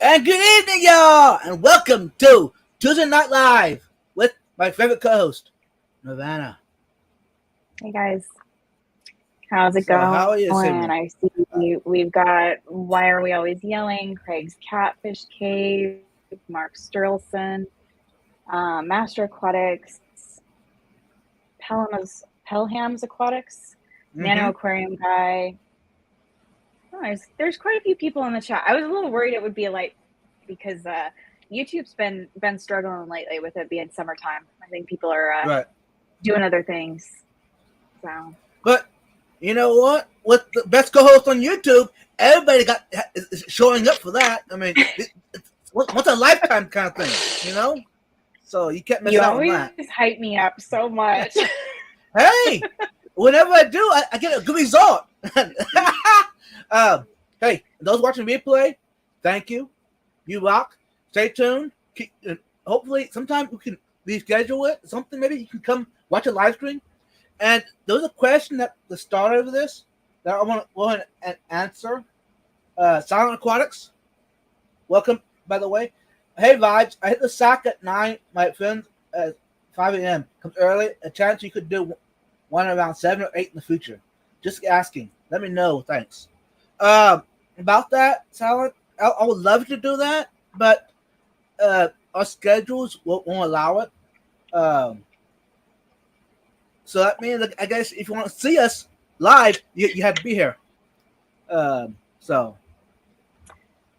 And good evening, y'all, and welcome to Tuesday Night Live with my favorite co-host, Nirvana. Hey guys, how's it So, how going? are you this I evening? see we've got Why Are We Always Yelling? Craig's Catfish Cave, Mark Sturleson, Master Aquatics, Pelham's Aquatics, Nano Mm-hmm. Aquarium Guy. Oh, there's quite a few people in the chat. I was a little worried it would be like because YouTube's been struggling lately with it being summertime. I think people are Right. doing other things. So But, you know what? With the best co-host on YouTube, everybody is showing up for that. I mean, it's once a lifetime kind of thing, you know? So, you can't miss you out on that. always hype me up so much. Hey, whenever I do, I get a good result. um, hey, those watching replay, thank you. You rock. Stay tuned. Hopefully, sometime we can reschedule it. Something maybe you can come watch a live stream. And there was a question at the start of this that I want to go ahead and answer. Silent Aquatics, welcome, by the way. Hey, Vibes, I hit the sack at 9, my friend, at 5 a.m. Comes early. A chance you could do one around 7 or 8 in the future. Just asking. Let me know. Thanks. About that, Silent, I would love to do that, but our schedules won't allow it. Um, so that means, I guess, if you want to see us live, you have to be here. So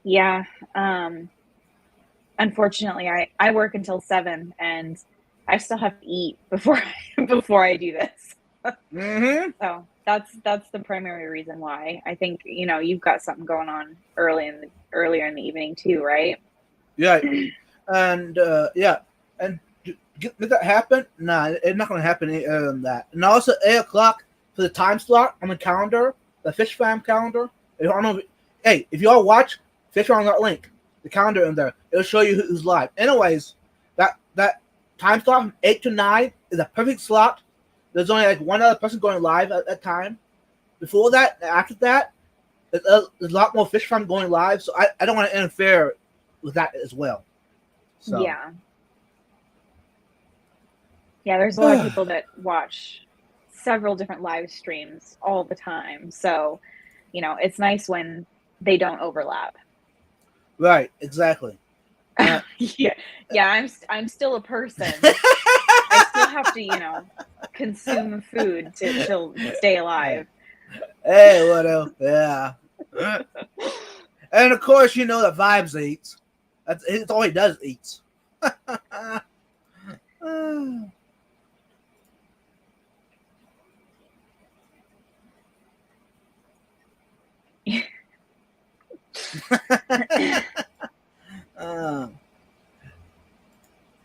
Yeah. Unfortunately, I work until 7 and I still have to eat before before I do this. mm-hmm. So that's the primary reason why. I think, you've got something going on earlier in the evening too, right? Yeah, and yeah, and did that happen? Nah, it's not going to happen any earlier than that. And also 8 o'clock for the time slot on the calendar, the Fish Fam calendar. If, I don't know hey, if you all watch Fish Fam link, the calendar in there, it'll show you who's live. Anyways, that time slot from 8 to 9 is a perfect slot. There's only like one other person going live at that time. Before that, after that, there's a lot more Fish Fam going live, so I don't want to interfere with that as well. So Yeah. Yeah, there's a lot of people that watch several different live streams all the time. So, it's nice when they don't overlap. right, exactly. Yeah. Yeah, I'm still a person. I still have to, consume food to stay alive. Hey, what else? Yeah. And of course, you know that Vibes eats. It's all he does eats. uh,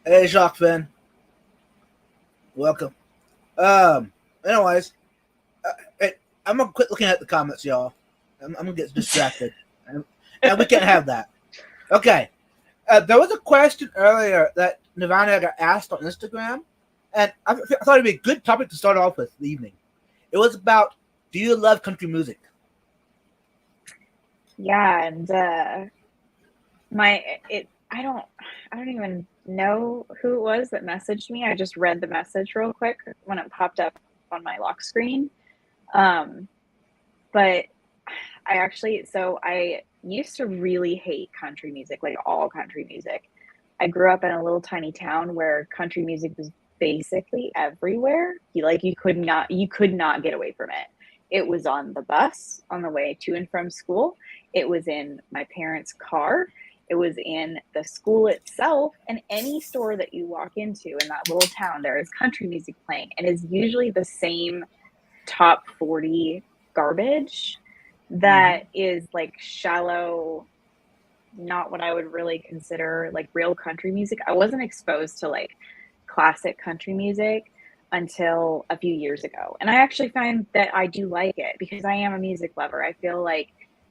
hey, Jacques Finn. Welcome. Anyways, hey, I'm gonna quit looking at the comments, y'all. I'm gonna get distracted, and we can't have that. Okay. There was a question earlier that Nirvana got asked on Instagram, and I thought it'd be a good topic to start off with the evening. It was about, do you love country music? Yeah, and I don't even know who it was that messaged me. I just read the message real quick when it popped up on my lock screen. But I used to really hate country music, like all country music. I grew up in a little tiny town where country music was basically everywhere. You could not get away from it. It was on the bus on the way to and from school. It was in my parents' car. It was in the school itself, and any store that you walk into in that little town, there is country music playing, and is usually the same top 40 garbage Mm-hmm. that is like shallow, not what I would really consider like real country music. I wasn't exposed to like classic country music until a few years ago. And I actually find that I do like it because I am a music lover. I feel like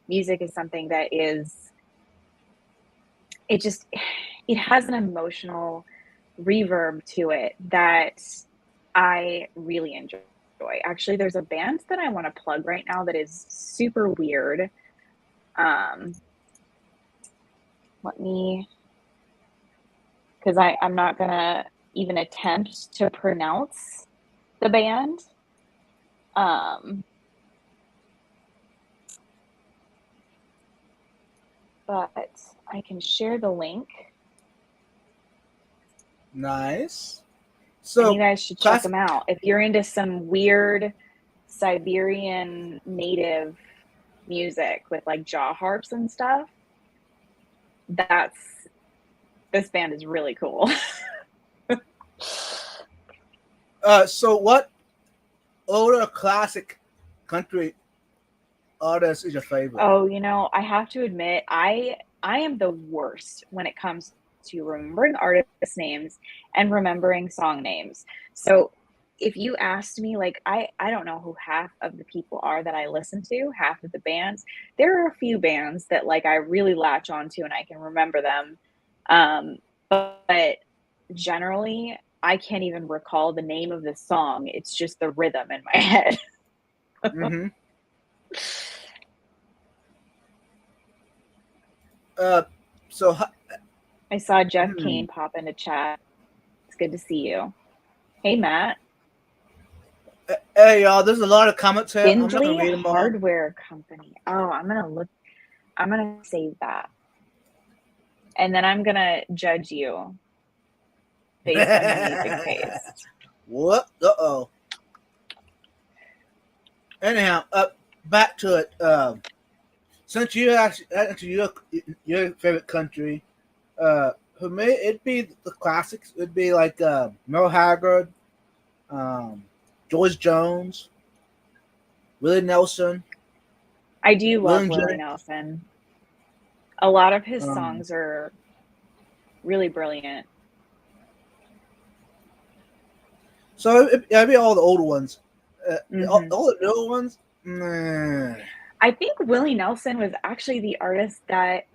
music is something that it just it has an emotional reverb to it that I really enjoy. Actually, there's a band that I want to plug right now that is super weird. Um, Let me, because I'm not gonna even attempt to pronounce the band. Um, but I can share the link, Nice. and you So, guys should check classic. them out. If you're into some weird Siberian native music with like jaw harps and stuff, that's this band is really cool. So what older classic country artist is your favorite? Oh, I have to admit, I am the worst when it comes to remembering artist names and remembering song names. So if you asked me, like, I don't know who half of the people are that I listen to, half of the bands. There are a few bands that like I really latch onto and I can remember them. But generally I can't even recall the name of the song. It's just the rhythm in my head. Mm-hmm. Uh, so I saw Jeff hmm. Kane pop into chat. It's good to see you. Hey, Matt. Hey y'all, there's a lot of comments here. I'm not gonna Findlay read them all. Hardware Company. Oh, I'm gonna save that. And then I'm gonna judge you based on your music taste. What? Uh-oh. Anyhow, back to it. Since you actually into your favorite country, for me it'd be the classics. It'd be like Merle Haggard, um, George Jones, Willie Nelson, I do love Willie Willie Jennings. Nelson. A lot of his Um, songs are really brilliant. so it'd be all the older ones. Hmm. All the newer ones. Nah. I think Willie Nelson was actually the artist that,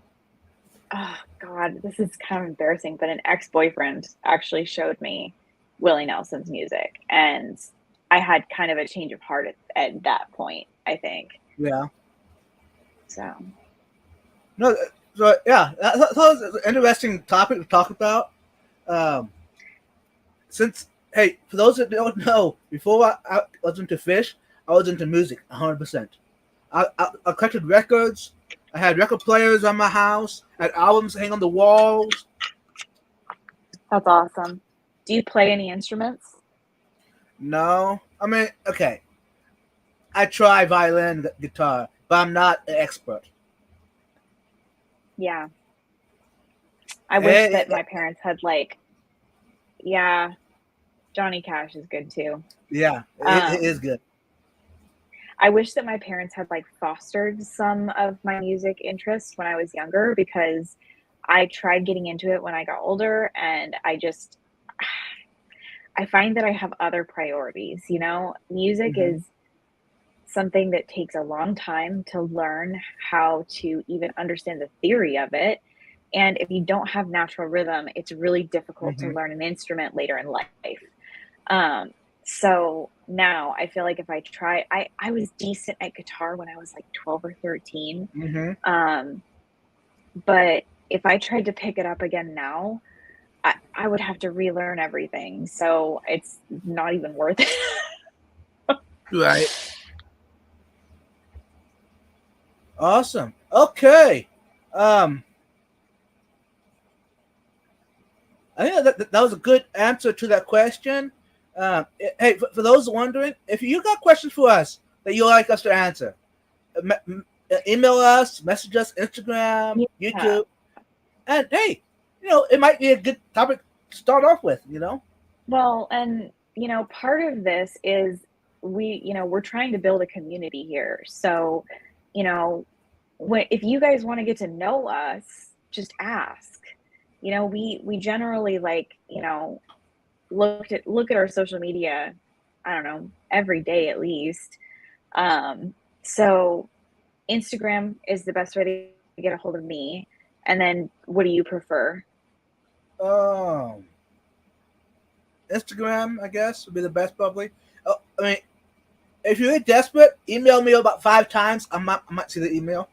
oh God, this is kind of embarrassing, but an ex-boyfriend actually showed me Willie Nelson's music. And I had kind of a change of heart at that point, I think. Yeah. So, No. So yeah, that was an interesting topic to talk about. Um, since hey, for those that don't know, before I was into fish, I was into music 100%. I collected records. I had record players on my house. I had albums hanging on the walls. that's awesome. Do you play any instruments? No, I mean, okay, I try violin, guitar, but I'm not an expert. Yeah. I wish Eh, that my parents had like, yeah, Johnny Cash is good too. yeah, it is Um, good. I wish that my parents had like fostered some of my music interests when I was younger because I tried getting into it when I got older and I find that I have other priorities, Music Hmm. is something that takes a long time to learn how to even understand the theory of it. And if you don't have natural rhythm, it's really difficult to Hmm. learn an instrument later in life. Um, so now I feel like if I try, I was decent at guitar when I was like 12 or 13. Hmm. Um, but if I tried to pick it up again now, I would have to relearn everything. So it's not even worth it. Right. Awesome. Okay. Um, I think that was a good answer to that question. Hey, for those wondering, if you got questions for us that you'd like us to answer, email us, message us, Instagram, Yeah. YouTube, and hey, it might be a good topic to start off with. Well, and part of this is we're trying to build a community here. So, you know, if you guys want to get to know us, just ask. We generally like, look at our social media, I don't know, every day at least. Um, so Instagram is the best way to get a hold of me. And then what do you prefer? Um, Instagram, I guess, would be the best probably. I mean, if you're desperate, email me about 5 times. I might see the email.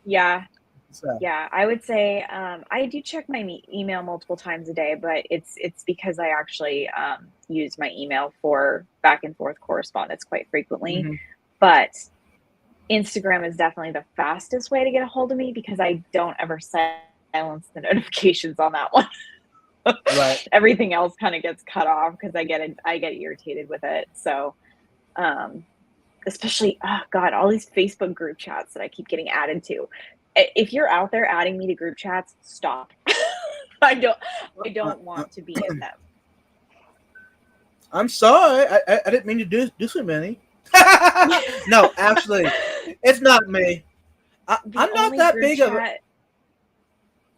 Yeah. So, Yeah, I would say I do check my email multiple times a day, but it's because I actually use my email for back and forth correspondence quite frequently. hmm But Instagram is definitely the fastest way to get a hold of me because I don't ever silence the notifications on that one. right. Everything else kind of gets cut off because I get irritated with it. So um, especially, oh God, all these Facebook group chats that I keep getting added to. If you're out there adding me to group chats, stop. I don't I Uh, don't uh, want to be in them. I'm sorry. I didn't mean to do so many. No, actually, it's not me. the I'm not only that group big of. chat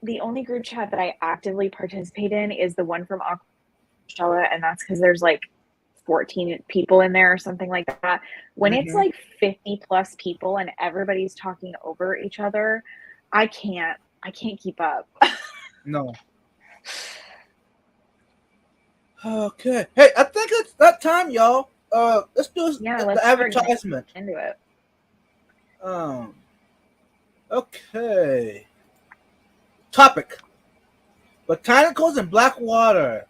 the only group chat that I actively participate in is the one from Aquashella, and that's because there's like 14 people in there or something like that. When it's Mhm. like 50 plus people and everybody's talking over each other, I can't keep up. No. Okay. Hey, I think it's that time, y'all. Let's do Yeah, the let's start getting advertisement. into it. Um. Okay. Topic: Botanicals and black water.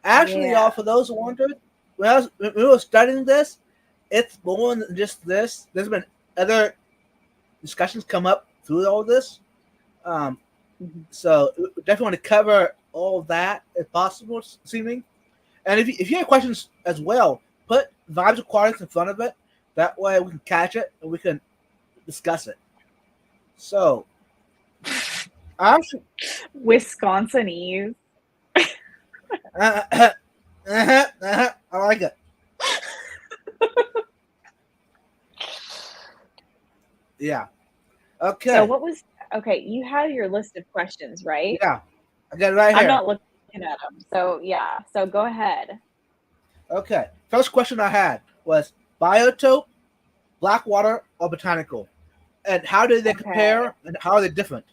Actually, Yeah. y'all, for those who wondered, when we were studying this, it's more than just this. There's been other discussions come up through all this. Um, Mhm. so we definitely want to cover all of that if possible this evening. And if you have questions as well, put vibes aquatics in front of it. That way we can catch it and we can discuss it. So I'm Wisconsinese. I like it. Yeah. So Okay. what was okay, you had your list of questions, right? Yeah. I got it right I'm here. not looking at them. So yeah. So go ahead. Okay. First question I had was biotope, black water, or botanical, and how do they Okay. compare and how are they different?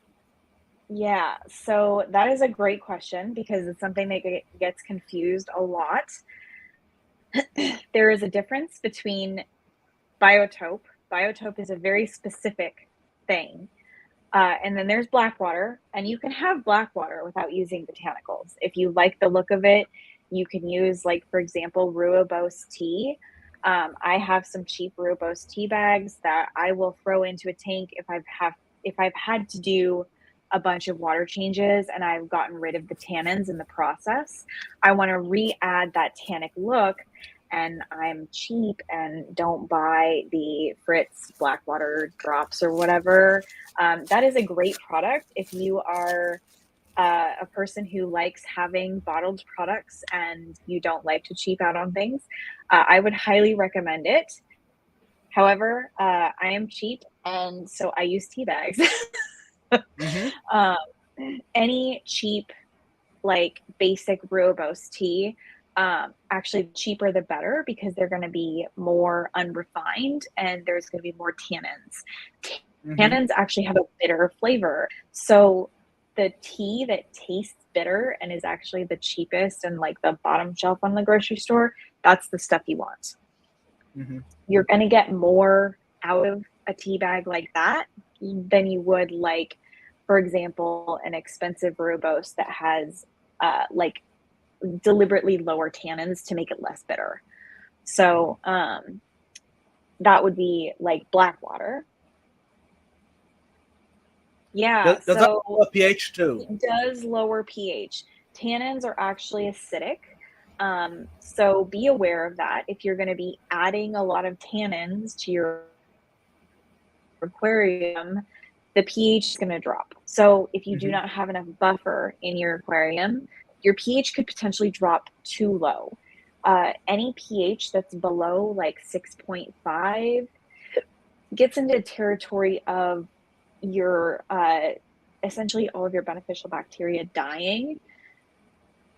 Yeah. So that is a great question because it's something that gets confused a lot. There is a difference between biotope. Biotope is a very specific thing. And then there's black water, and you can have black water without using botanicals. If you like the look of it, you can use, like, for example, Rooibos tea. I have some cheap Rooibos tea bags that I will throw into a tank if I've had to do a bunch of water changes and I've gotten rid of the tannins in the process. I want to re-add that tannic look and I'm cheap and don't buy the Fritz black water drops or whatever. That is a great product if you are a person who likes having bottled products and you don't like to cheap out on things. I would highly recommend it. However, I am cheap and so I use tea bags. Mm-hmm. um, any cheap, like basic Rooibos tea, actually cheaper the better because they're going to be more unrefined and there's going to be more tannins. Mm-hmm. Tannins actually have a bitter flavor. So the tea that tastes bitter and is actually the cheapest and like the bottom shelf on the grocery store, that's the stuff you want. Mm-hmm. You're going to get more out of a tea bag like that than you would, like, for example, an expensive Rooibos that has like deliberately lower tannins to make it less bitter. So that would be like black water. Yeah, Does that so have a pH too? it does lower pH. Tannins are actually acidic. So be aware of that. If you're going to be adding a lot of tannins to your aquarium, the pH is going to drop. So if you do Mm-hmm. not have enough buffer in your aquarium, your pH could potentially drop too low. Any pH that's below like 6.5 gets into territory of your essentially all of your beneficial bacteria dying.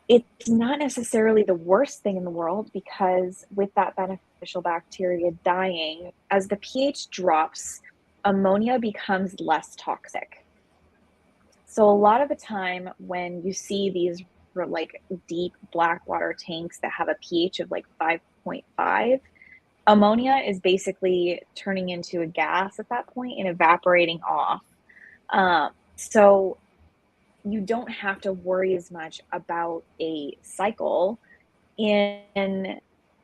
It's not necessarily the worst thing in the world because with that beneficial bacteria dying, as the pH drops, ammonia becomes less toxic. So a lot of the time when you see these like deep black water tanks that have a pH of like 5.5, ammonia is basically turning into a gas at that point and evaporating off. So you don't have to worry as much about a cycle in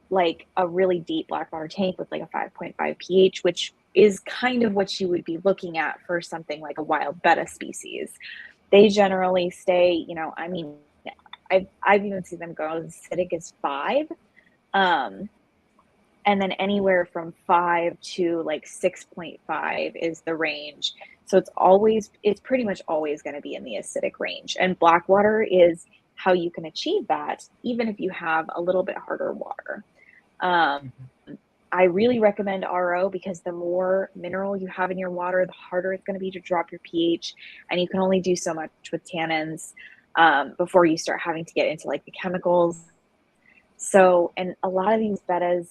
like a really deep black water tank with like a 5.5 pH, which is kind of what you would be looking at for something like a wild betta species. They generally stay, I mean, I've even seen them go as acidic as 5. And then anywhere from 5 to like 6.5 is the range. So it's pretty much always going to be in the acidic range. And black water is how you can achieve that, even if you have a little bit harder water. I really recommend RO because the more mineral you have in your water, the harder it's going to be to drop your pH. And you can only do so much with tannins before you start having to get into like the chemicals. So, and a lot of these bettas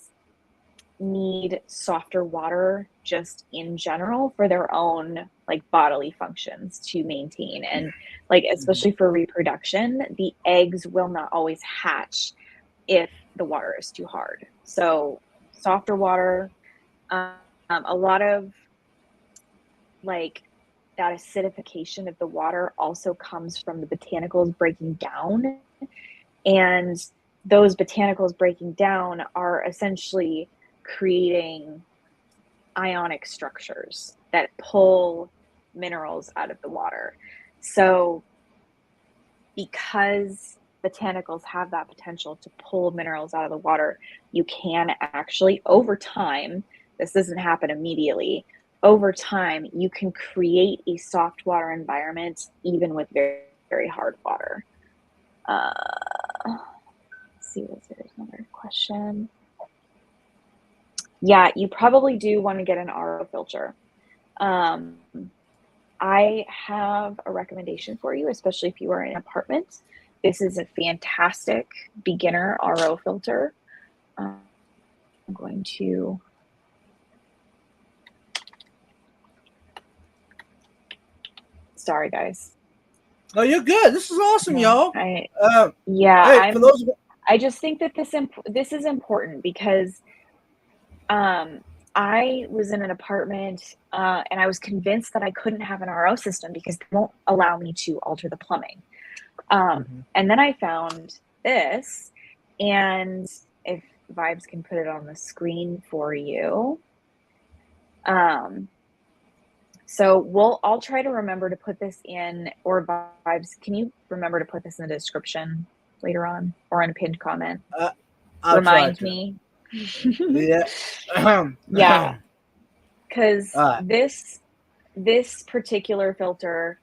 need softer water just in general for their own like bodily functions to maintain. And like, especially for reproduction, the eggs will not always hatch if the water is too hard. So softer water, a lot of like that acidification of the water also comes from the botanicals breaking down. And those botanicals breaking down are essentially creating ionic structures that pull minerals out of the water. So because botanicals have that potential to pull minerals out of the water, you can actually, over time, this doesn't happen immediately, over time, you can create a soft water environment even with very, very hard water. Let's see, there's another question. Yeah, you probably do want to get an RO filter. I have a recommendation for you, especially if you are in an apartment. This is a fantastic beginner RO filter. I'm going to sorry guys. Oh, you're good. This is awesome, y'all. Hey, for those I just think that this is important because I was in an apartment and I was convinced that I couldn't have an RO system because they won't allow me to alter the plumbing. And then I found this, and if Vibes can put it on the screen for you. So I'll try to remember to put this in, or Vibes, can you remember to put this in the description later on or in a pinned comment? Remind me. Yeah. Yeah. Because this particular filter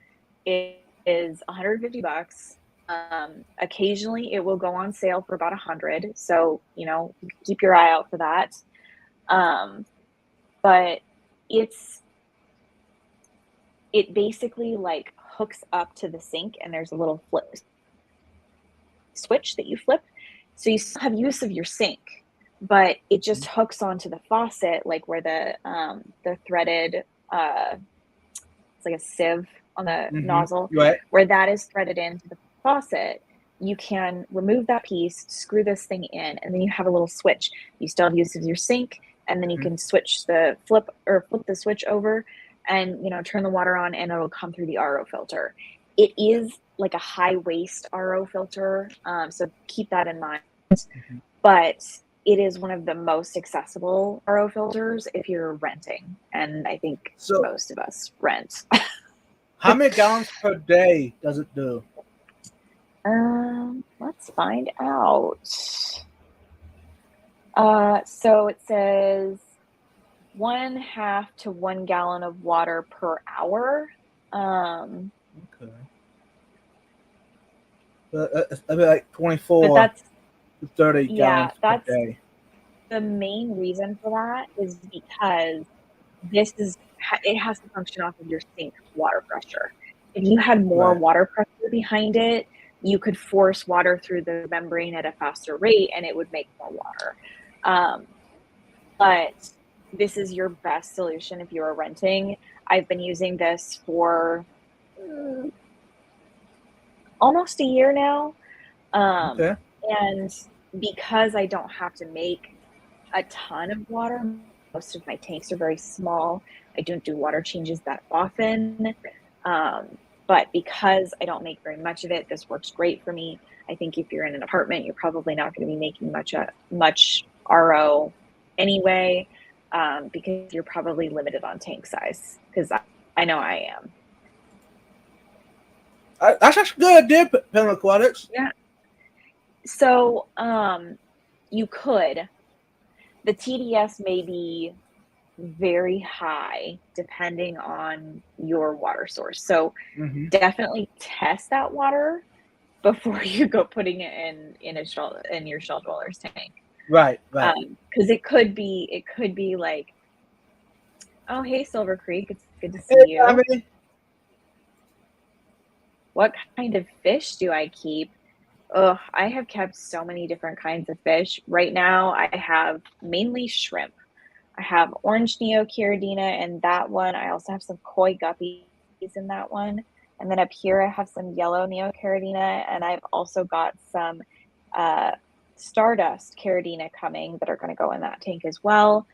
is $150. Occasionally it will go on sale for about $100. So, keep your eye out for that. But it basically like hooks up to the sink, and there's a little flip switch that you flip. So you still have use of your sink, but it just hooks onto the faucet, like where the threaded, it's like a sieve on the nozzle, right, where that is threaded into the faucet. You can remove that piece, screw this thing in, and then you have a little switch. You still have use of your sink, and then you can flip the switch over and, turn the water on, and it'll come through the RO filter. It is like a high waste RO filter, so keep that in mind. But it is one of the most accessible RO filters if you're renting, and I think most of us rent. How many gallons per day does it do? Let's find out. So it says 1/2 to 1 gallon of water per hour. Okay. That'd be like 24 to 30 gallons per day. The main reason for that is because it has to function off of your sink water pressure. If you had more water pressure behind it, you could force water through the membrane at a faster rate, and it would make more water. But this is your best solution if you are renting. I've been using this for almost a year now. And because I don't have to make a ton of water. Most of my tanks are very small. I don't do water changes that often. But because I don't make very much of it, this works great for me. I think if you're in an apartment, you're probably not going to be making much RO anyway, because you're probably limited on tank size, because I know I am. That's actually a good idea, Penguin Aquatics. Yeah. So you could. The TDS may be very high depending on your water source. So definitely test that water before you go putting it in your shell dweller's tank. Right. Because it could be like, oh, hey, Silver Creek, it's good to see you. Tommy. What kind of fish do I keep? Ugh, I have kept so many different kinds of fish. Right now, I have mainly shrimp. I have orange neocaridina in that one. I also have some koi guppies in that one. And then up here, I have some yellow neocaridina, and I've also got some stardust caridina coming that are going to go in that tank as well.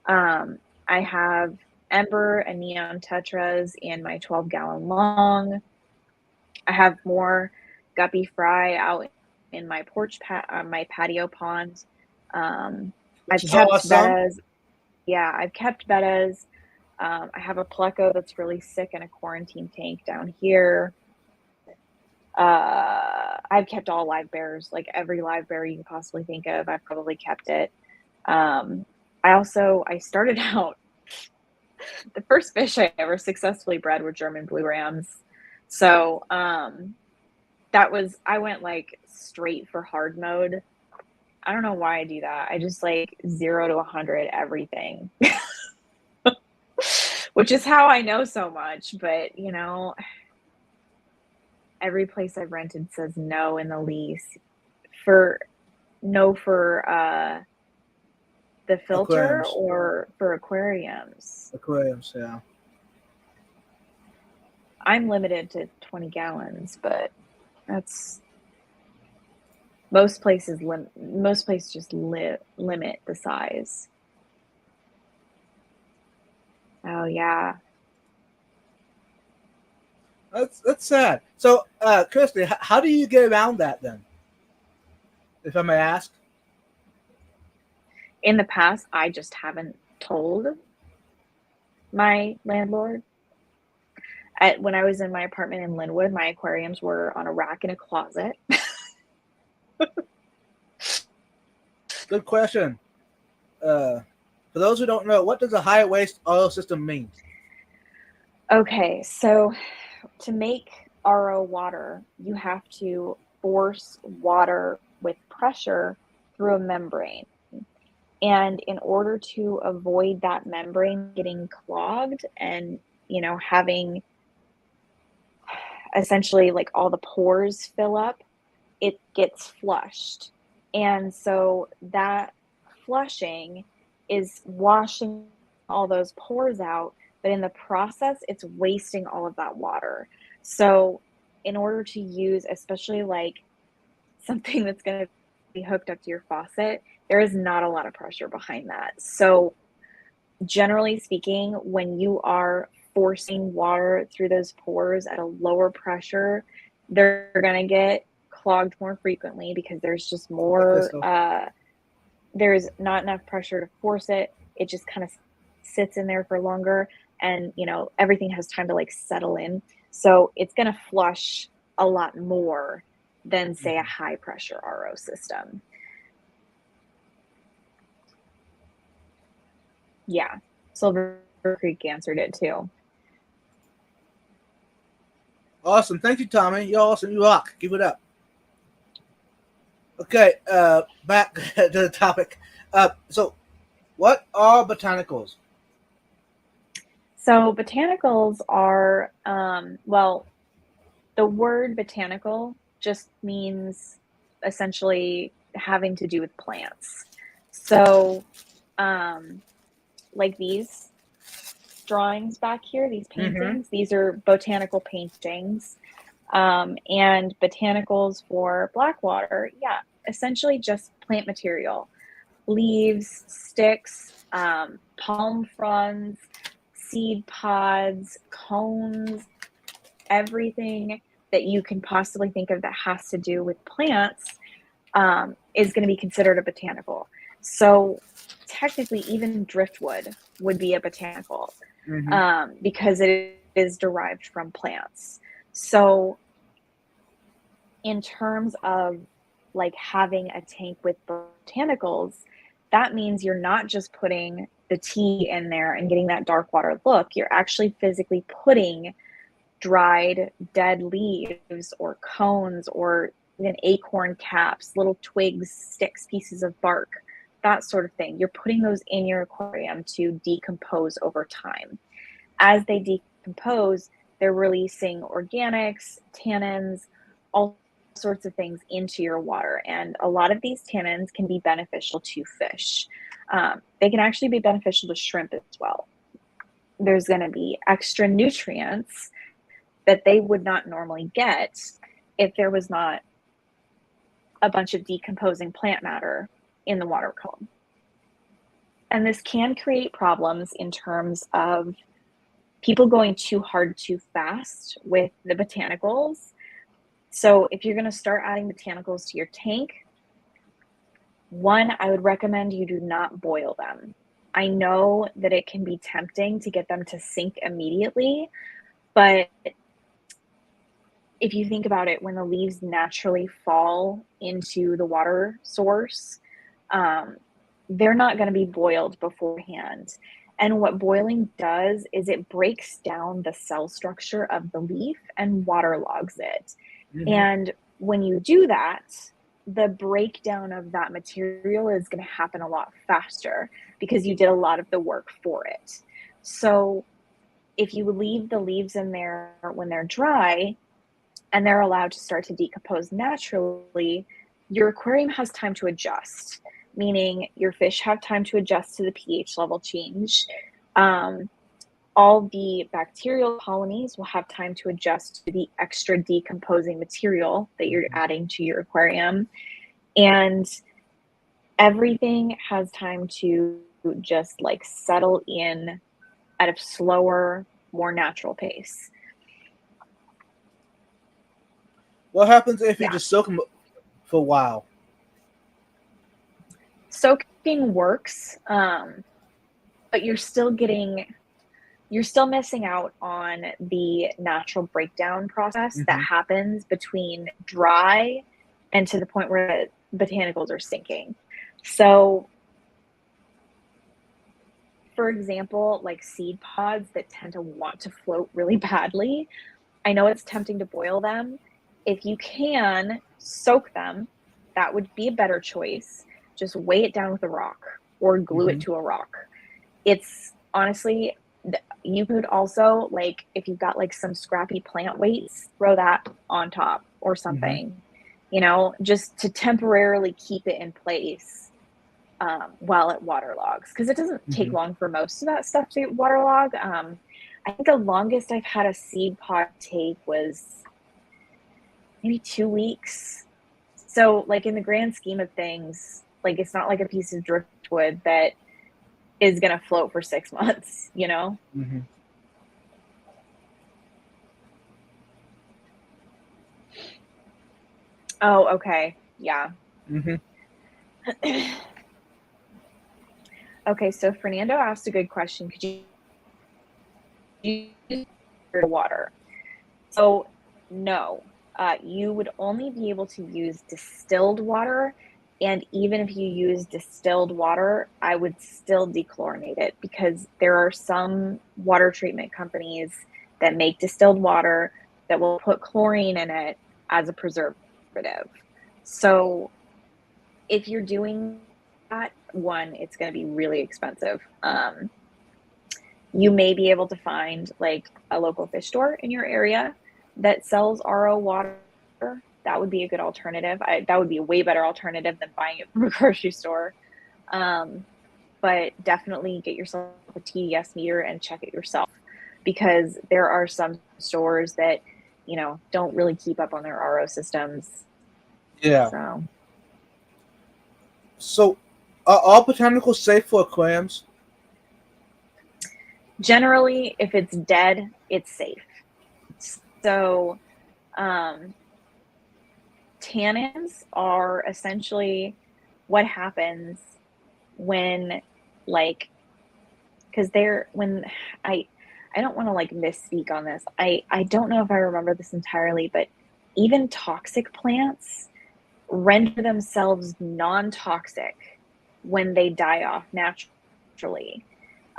I have ember and neon tetras in my 12-gallon long. I have more guppy fry out in my my patio pond. I've kept bettas. Yeah, I've kept bettas. I have a pleco that's really sick in a quarantine tank down here. I've kept all live bears, like every live bear you can possibly think of. I've probably kept it. I started out, the first fish I ever successfully bred were German blue rams. So I went like straight for hard mode. I don't know why I do that. I just like 0 to 100 everything. Which is how I know so much, but every place I've rented says no in the lease for the filter Aquariums. or for aquariums. Aquariums, yeah. I'm limited to 20 gallons, but that's most places just limit the size. Oh yeah. That's sad. So, Kirsty, how do you get around that then? If I may ask. In the past, I just haven't told my landlord. When I was in my apartment in Linwood, my aquariums were on a rack in a closet. Good question. For those who don't know, what does a high waste oil system mean? Okay, so to make RO water, you have to force water with pressure through a membrane. And in order to avoid that membrane getting clogged and, having essentially like all the pores fill up, it gets flushed. And so that flushing is washing all those pores out, but in the process, it's wasting all of that water. So in order to use, especially like something that's going to be hooked up to your faucet, there is not a lot of pressure behind that. So generally speaking, when you are forcing water through those pores at a lower pressure, they're going to get clogged more frequently because there's just more, there's not enough pressure to force it. It just kind of sits in there for longer, and everything has time to like settle in. So it's going to flush a lot more than say a high pressure RO system. Yeah, Silver Creek answered it too. Awesome. Thank you, Tommy. You're awesome. You rock. Keep it up. Okay, back to the topic. So, what are botanicals? So botanicals are, the word botanical just means essentially having to do with plants. So, like these drawings back here, these paintings, these are botanical paintings. And botanicals for Blackwater, yeah, essentially just plant material. leaves, sticks, palm fronds, seed pods, cones, everything that you can possibly think of that has to do with plants is going to be considered a botanical. So technically, even driftwood would be a botanical because it is derived from plants. So in terms of like having a tank with botanicals, that means you're not just putting the tea in there and getting that dark water look. You're actually physically putting dried dead leaves or cones or even acorn caps, little twigs, sticks, pieces of bark, that sort of thing. You're putting those in your aquarium to decompose over time. As they decompose, they're releasing organics, tannins, all sorts of things into your water. And a lot of these tannins can be beneficial to fish. They can actually be beneficial to shrimp as well. There's going to be extra nutrients that they would not normally get if there was not a bunch of decomposing plant matter in the water column. And this can create problems in terms of people going too hard too fast with the botanicals. So if you're going to start adding botanicals to your tank, one, I would recommend you do not boil them. I know that it can be tempting to get them to sink immediately, but if you think about it, when the leaves naturally fall into the water source, they're not going to be boiled beforehand. And what boiling does is it breaks down the cell structure of the leaf and waterlogs it. And when you do that, the breakdown of that material is going to happen a lot faster because you did a lot of the work for it. So if you leave the leaves in there when they're dry and they're allowed to start to decompose naturally, your aquarium has time to adjust, meaning your fish have time to adjust to the pH level change. All the bacterial colonies will have time to adjust to the extra decomposing material that you're adding to your aquarium. And everything has time to just like settle in at a slower, more natural pace. What happens if you just soak them for a while? Soaking works, but you're still missing out on the natural breakdown process that happens between dry and to the point where botanicals are sinking. So, for example, like seed pods that tend to want to float really badly, I know it's tempting to boil them. If you can soak them, that would be a better choice. Just weigh it down with a rock or glue it to a rock. It's honestly, you could also, like, if you've got like some scrappy plant weights, throw that on top or something, you know, just to temporarily keep it in place while it waterlogs. Because it doesn't take long for most of that stuff to waterlog. I think the longest I've had a seed pod take was maybe 2 weeks. So, like, in the grand scheme of things, like, it's not like a piece of driftwood that is going to float for 6 months, you know? Oh, okay. Yeah. Okay, so Fernando asked a good question. Could you use water? So, no. You would only be able to use distilled water. And even if you use distilled water, I would still dechlorinate it because there are some water treatment companies that make distilled water that will put chlorine in it as a preservative. So if you're doing that, one, it's going to be really expensive. You may be able to find like a local fish store in your area that sells RO water. That would be a good alternative. That would be a way better alternative than buying it from a grocery store. But definitely get yourself a TDS meter and check it yourself because there are some stores that, you know, don't really keep up on their RO systems. Yeah. So Are all botanicals safe for aquariums? Generally, if it's dead, it's safe. So, um, tannins are essentially what happens when, like, because they're when I don't want to like misspeak on this. I don't know if I remember this entirely, but even toxic plants render themselves non-toxic when they die off naturally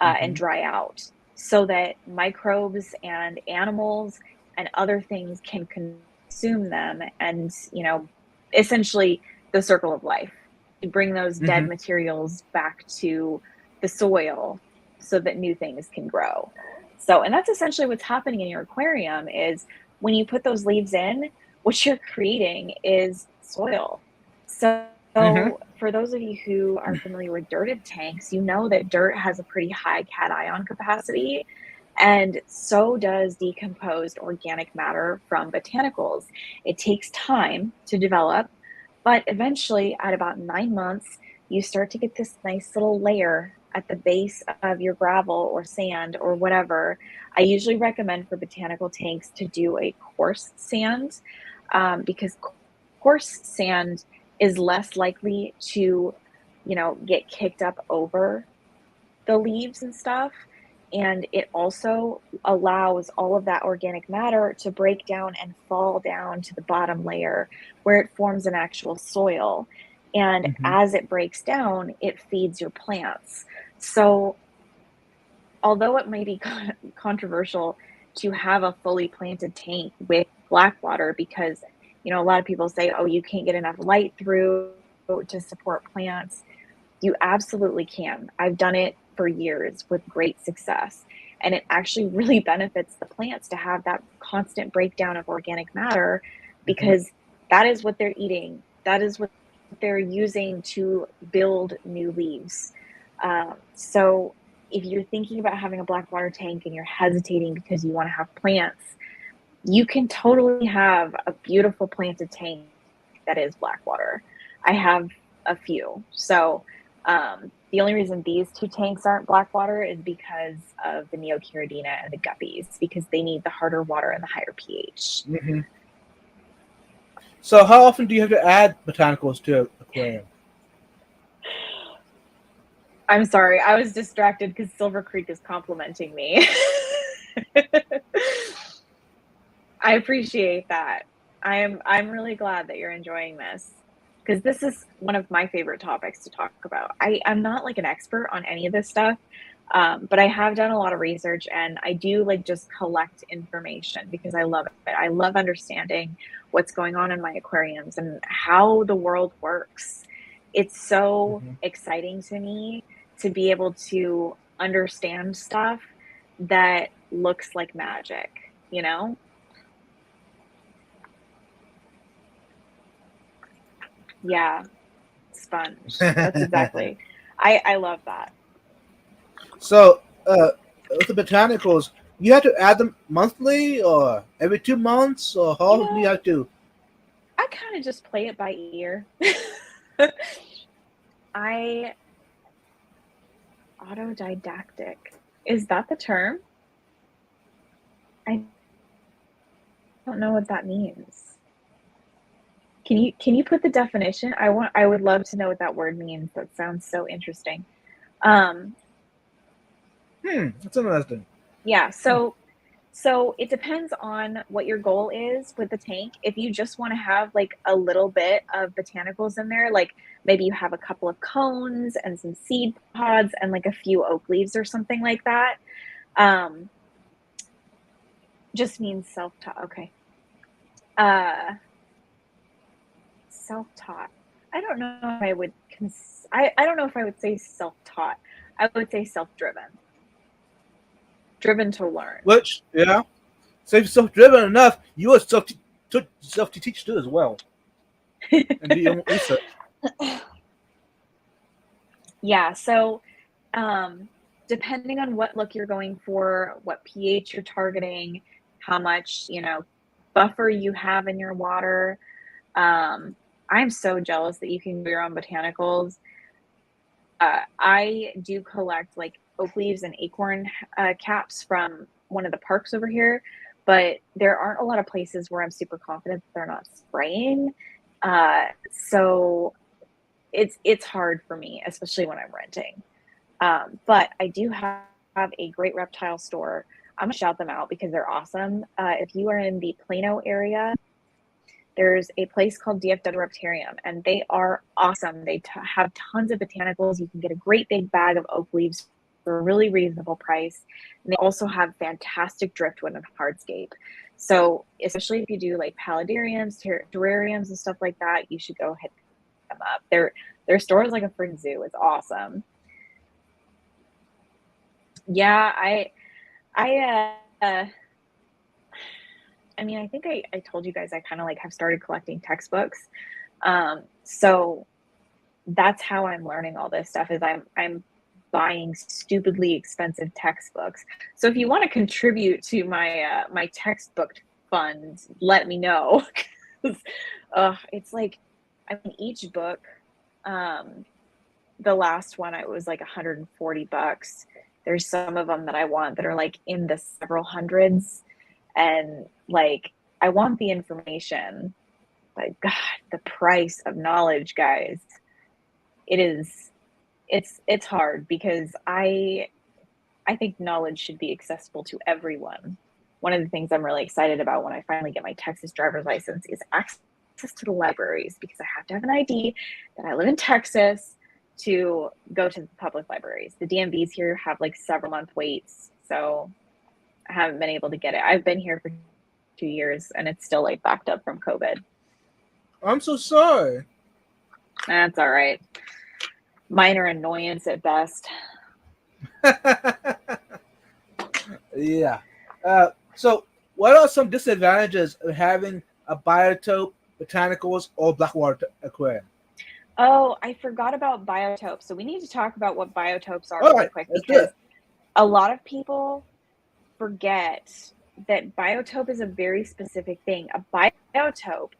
and Mm-hmm. dry out, so that microbes and animals and other things can consume them, and essentially the circle of life, to bring those dead Mm-hmm. materials back to the soil so that new things can grow. So, and that's essentially what's happening in your aquarium is when you put those leaves in, what you're creating is soil. So, Mm-hmm. for those of you who are familiar with dirted tanks, you know that dirt has a pretty high cation capacity, and so does decomposed organic matter from botanicals. It takes time to develop, but eventually, at about 9 months, you start to get this nice little layer at the base of your gravel or sand or whatever. I usually recommend for botanical tanks to do a coarse sand, because coarse sand is less likely to, get kicked up over the leaves and stuff. And it also allows all of that organic matter to break down and fall down to the bottom layer where it forms an actual soil. And Mm-hmm. as it breaks down, it feeds your plants. So, although it may be controversial to have a fully planted tank with black water, because, a lot of people say, oh, you can't get enough light through to support plants, you absolutely can. I've done it for years with great success. And it actually really benefits the plants to have that constant breakdown of organic matter, Mm-hmm. because that is what they're eating. That is what they're using to build new leaves. So if you're thinking about having a black water tank and you're hesitating because you want to have plants, you can totally have a beautiful planted tank that is black water. I have a few. So the only reason these two tanks aren't black water is because of the neocaridina and the guppies, because they need the harder water and the higher pH. Mm-hmm. So how often do you have to add botanicals to an aquarium? I'm sorry, I was distracted because Silver Creek is complimenting me. I appreciate that. I'm really glad that you're enjoying this, because this is one of my favorite topics to talk about. I'm not like an expert on any of this stuff, but I have done a lot of research, and I do like just collect information because I love it. I love understanding what's going on in my aquariums and how the world works. It's so Mm-hmm. exciting to me to be able to understand stuff that looks like magic, you know? Yeah, sponge. That's exactly. I love that. So, with the botanicals, you have to add them monthly or every 2 months, or how You often do you know, have to? I kind of just play it by ear. I autodidactic. Is that the term? I don't know what that means. Can you put the definition? I would love to know what that word means. That sounds so interesting. Um, That's interesting. yeah, Hmm. so it depends on what your goal is with the tank. If you just want to have like a little bit of botanicals in there, like maybe you have a couple of cones and some seed pods and like a few oak leaves or something like that. Um, just means self-taught. Okay. Uh, self-taught. I don't know if I would I don't know if I would say self-taught. I would say self-driven. Driven to learn. Which, yeah, so if you're self-driven enough, you will self to teach too as well, and do your own research. Yeah, so depending on what look you're going for, what pH you're targeting, how much, buffer you have in your water. Um, I'm so jealous that you can grow your own botanicals. I do collect like oak leaves and acorn caps from one of the parks over here, but there aren't a lot of places where I'm super confident that they're not spraying. So it's hard for me, especially when I'm renting. But I do have a great reptile store. I'm gonna shout them out because they're awesome. If you are in the Plano area, there's a place called DFW Reptarium, and they are awesome. They have tons of botanicals. You can get a great big bag of oak leaves for a really reasonable price. And they also have fantastic driftwood and hardscape. So especially if you do like paludariums, terrariums, and stuff like that, you should go hit them up. Their store is like a freaking zoo. It's awesome. Yeah, I I mean, I think I told you guys I kind of like have started collecting textbooks. So that's how I'm learning all this stuff is I'm buying stupidly expensive textbooks. So if you want to contribute to my my textbook fund, let me know. It's like, I mean, each book, the last one, it was like $140. There's some of them that I want that are like in the several hundreds. And like, I want the information, but God, the price of knowledge, guys, it's hard because I think knowledge should be accessible to everyone. One of the things I'm really excited about when I finally get my Texas driver's license is access to the libraries, because I have to have an ID that I live in Texas to go to the public libraries. The DMVs here have like several month waits, so I haven't been able to get it. I've been here for 2 years and it's still like backed up from COVID. I'm so sorry. That's all right. Minor annoyance at best. Yeah. So, what are some disadvantages of having a biotope, botanicals, or blackwater aquarium? Oh, I forgot about biotopes. So we need to talk about what biotopes are All really right, quick, let's do because it. a lot of people forget that biotope is a very specific thing. A biotope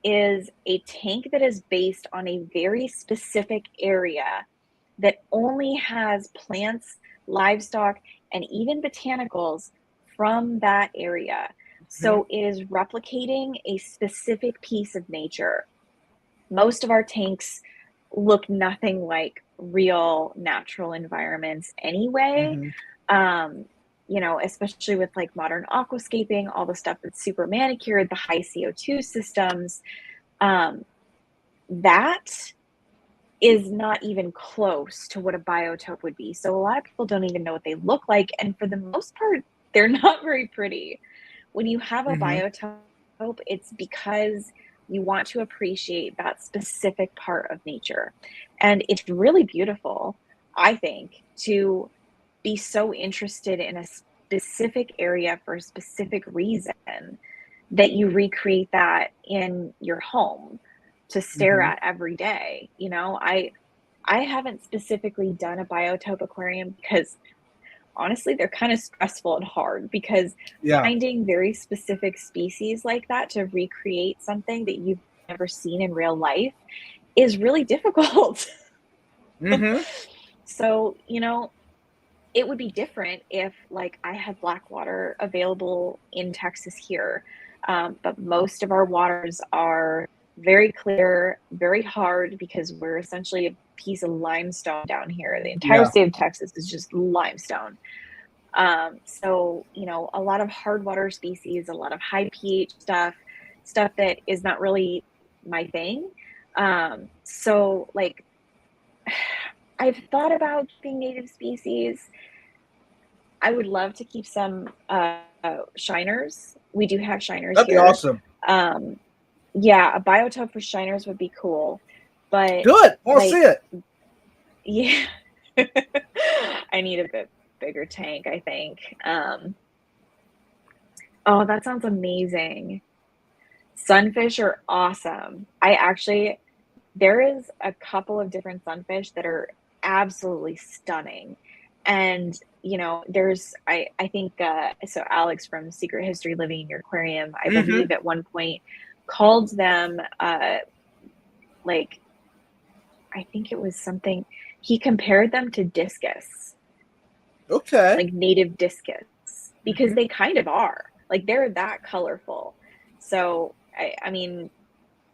is a tank that is based on a very specific area that only has plants, livestock, and even botanicals from that area. So it is replicating a specific piece of nature. Most of our tanks look nothing like real natural environments anyway. You know, especially with like modern aquascaping, all the stuff that's super manicured, the high CO2 systems, that is not even close to what a biotope would be. So a lot of people don't even know what they look like. And for the most part, they're not very pretty. When you have a biotope, it's because you want to appreciate that specific part of nature. And it's really beautiful, I think, to be so interested in a specific area for a specific reason that you recreate that in your home to stare at every day. You know, I haven't specifically done a biotope aquarium because honestly they're kind of stressful and hard, because Yeah. finding very specific species like that to recreate something that you've never seen in real life is really difficult. So, you know, it would be different if like I had blackwater available in Texas here. But most of our waters are very clear, very hard, because we're essentially a piece of limestone down here. The entire Yeah. state of Texas is just limestone. So, you know, a lot of hard water species, a lot of high pH stuff that is not really my thing. So like, I've thought about keeping native species. I would love to keep some shiners. We do have shiners That'd be here. awesome. Yeah, a biotope for shiners would be cool. But Do it. I'll like, see it. yeah, I need a bit bigger tank, I think. Oh, that sounds amazing. Sunfish are awesome. There is a couple of different sunfish that are absolutely stunning. And, you know, I think, so Alex from Secret History Living in Your Aquarium, I believe at one point called them, like, I think it was something, he compared them to discus, Okay. like native discus, because they kind of are. Like they're that colorful. So I mean,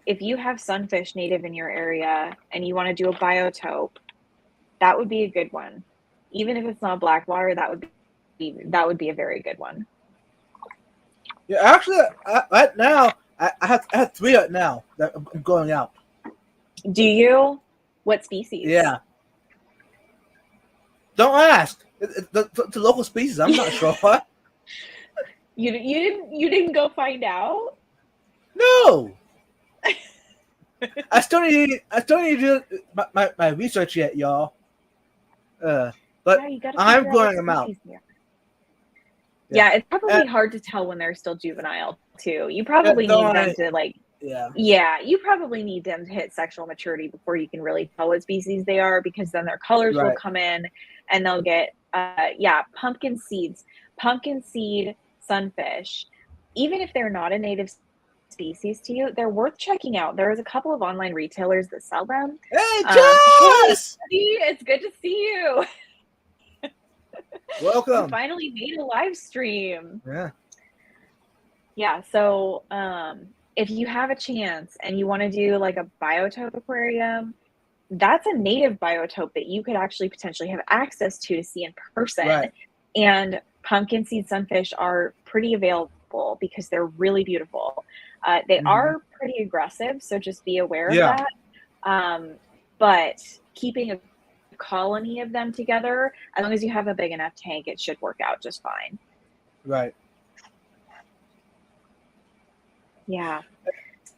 if you have sunfish native in your area and you want to do a biotope, that would be a good one. Even if it's not blackwater, that would be a very good one. Yeah, actually, right now I have 3 right now that I'm going out. Do you? What species? Yeah. Don't ask. It's a local species. I'm not sure what. You didn't go find out? No. I still need to do my research yet, y'all. But Yeah, you got to I'm figure out growing what them out. species they are. Yeah, it's probably hard to tell when they're still juvenile too. You probably need them to like. Yeah, you probably need them to hit sexual maturity before you can really tell what species they are, because then their colors will come in and they'll get pumpkin seed sunfish. Even if they're not a native species to you, they're worth checking out. There's a couple of online retailers that sell them. Hey, Hey, Jess! it's good to see you. Welcome. You finally made a live stream. Yeah. Yeah, so if you have a chance and you want to do like a biotope aquarium, that's a native biotope that you could actually potentially have access to see in person. Right. And pumpkin seed sunfish are pretty available because they're really beautiful. They are pretty aggressive, so just be aware of that. But keeping a colony of them together, as long as you have a big enough tank, it should work out just fine. Right. Yeah.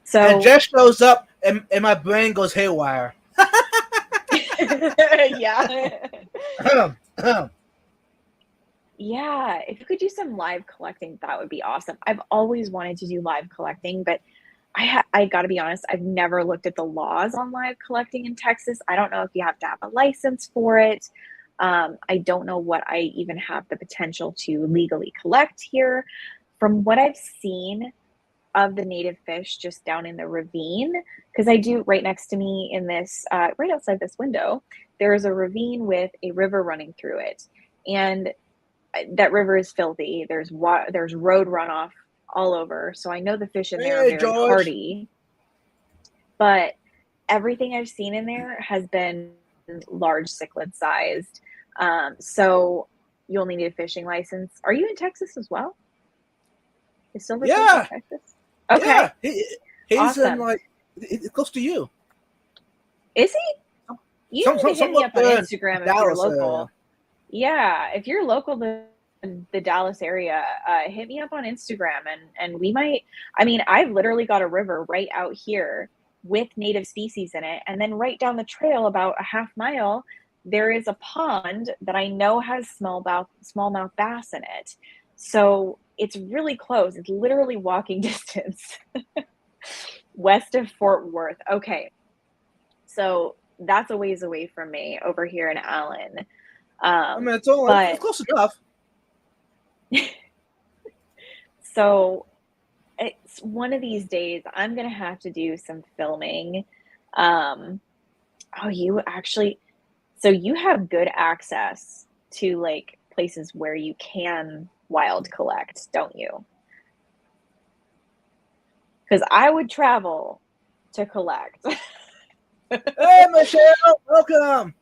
So and Jess shows up and my brain goes haywire. Yeah. Yeah, if you could do some live collecting, that would be awesome. I've always wanted to do live collecting, but I got to be honest, I've never looked at the laws on live collecting in Texas. I don't know if you have to have a license for it. I don't know what I even have the potential to legally collect here. From what I've seen of the native fish just down in the ravine, because I do right next to me in this, right outside this window, there is a ravine with a river running through it. And that river is filthy. There's road runoff all over. So I know the fish in there are very hardy. But everything I've seen in there has been large cichlid sized. So you'll need a fishing license. Are you in Texas as well? Is Silver in Texas? Okay. Yeah. He's awesome. in like close to you. Is he? You need to hit me up on Instagram if you're local. Yeah, if you're local to the Dallas area, hit me up on Instagram and we might. I mean, I've literally got a river right out here with native species in it, and then right down the trail about a half mile, there is a pond that I know has smallmouth bass in it. So it's really close. It's literally walking distance west of Fort Worth. Okay, so that's a ways away from me over here in Allen. I mean, it's close enough. So it's one of these days I'm gonna have to do some filming. So you have good access to like places where you can wild collect, don't you? Because I would travel to collect. Hey, Michelle, welcome.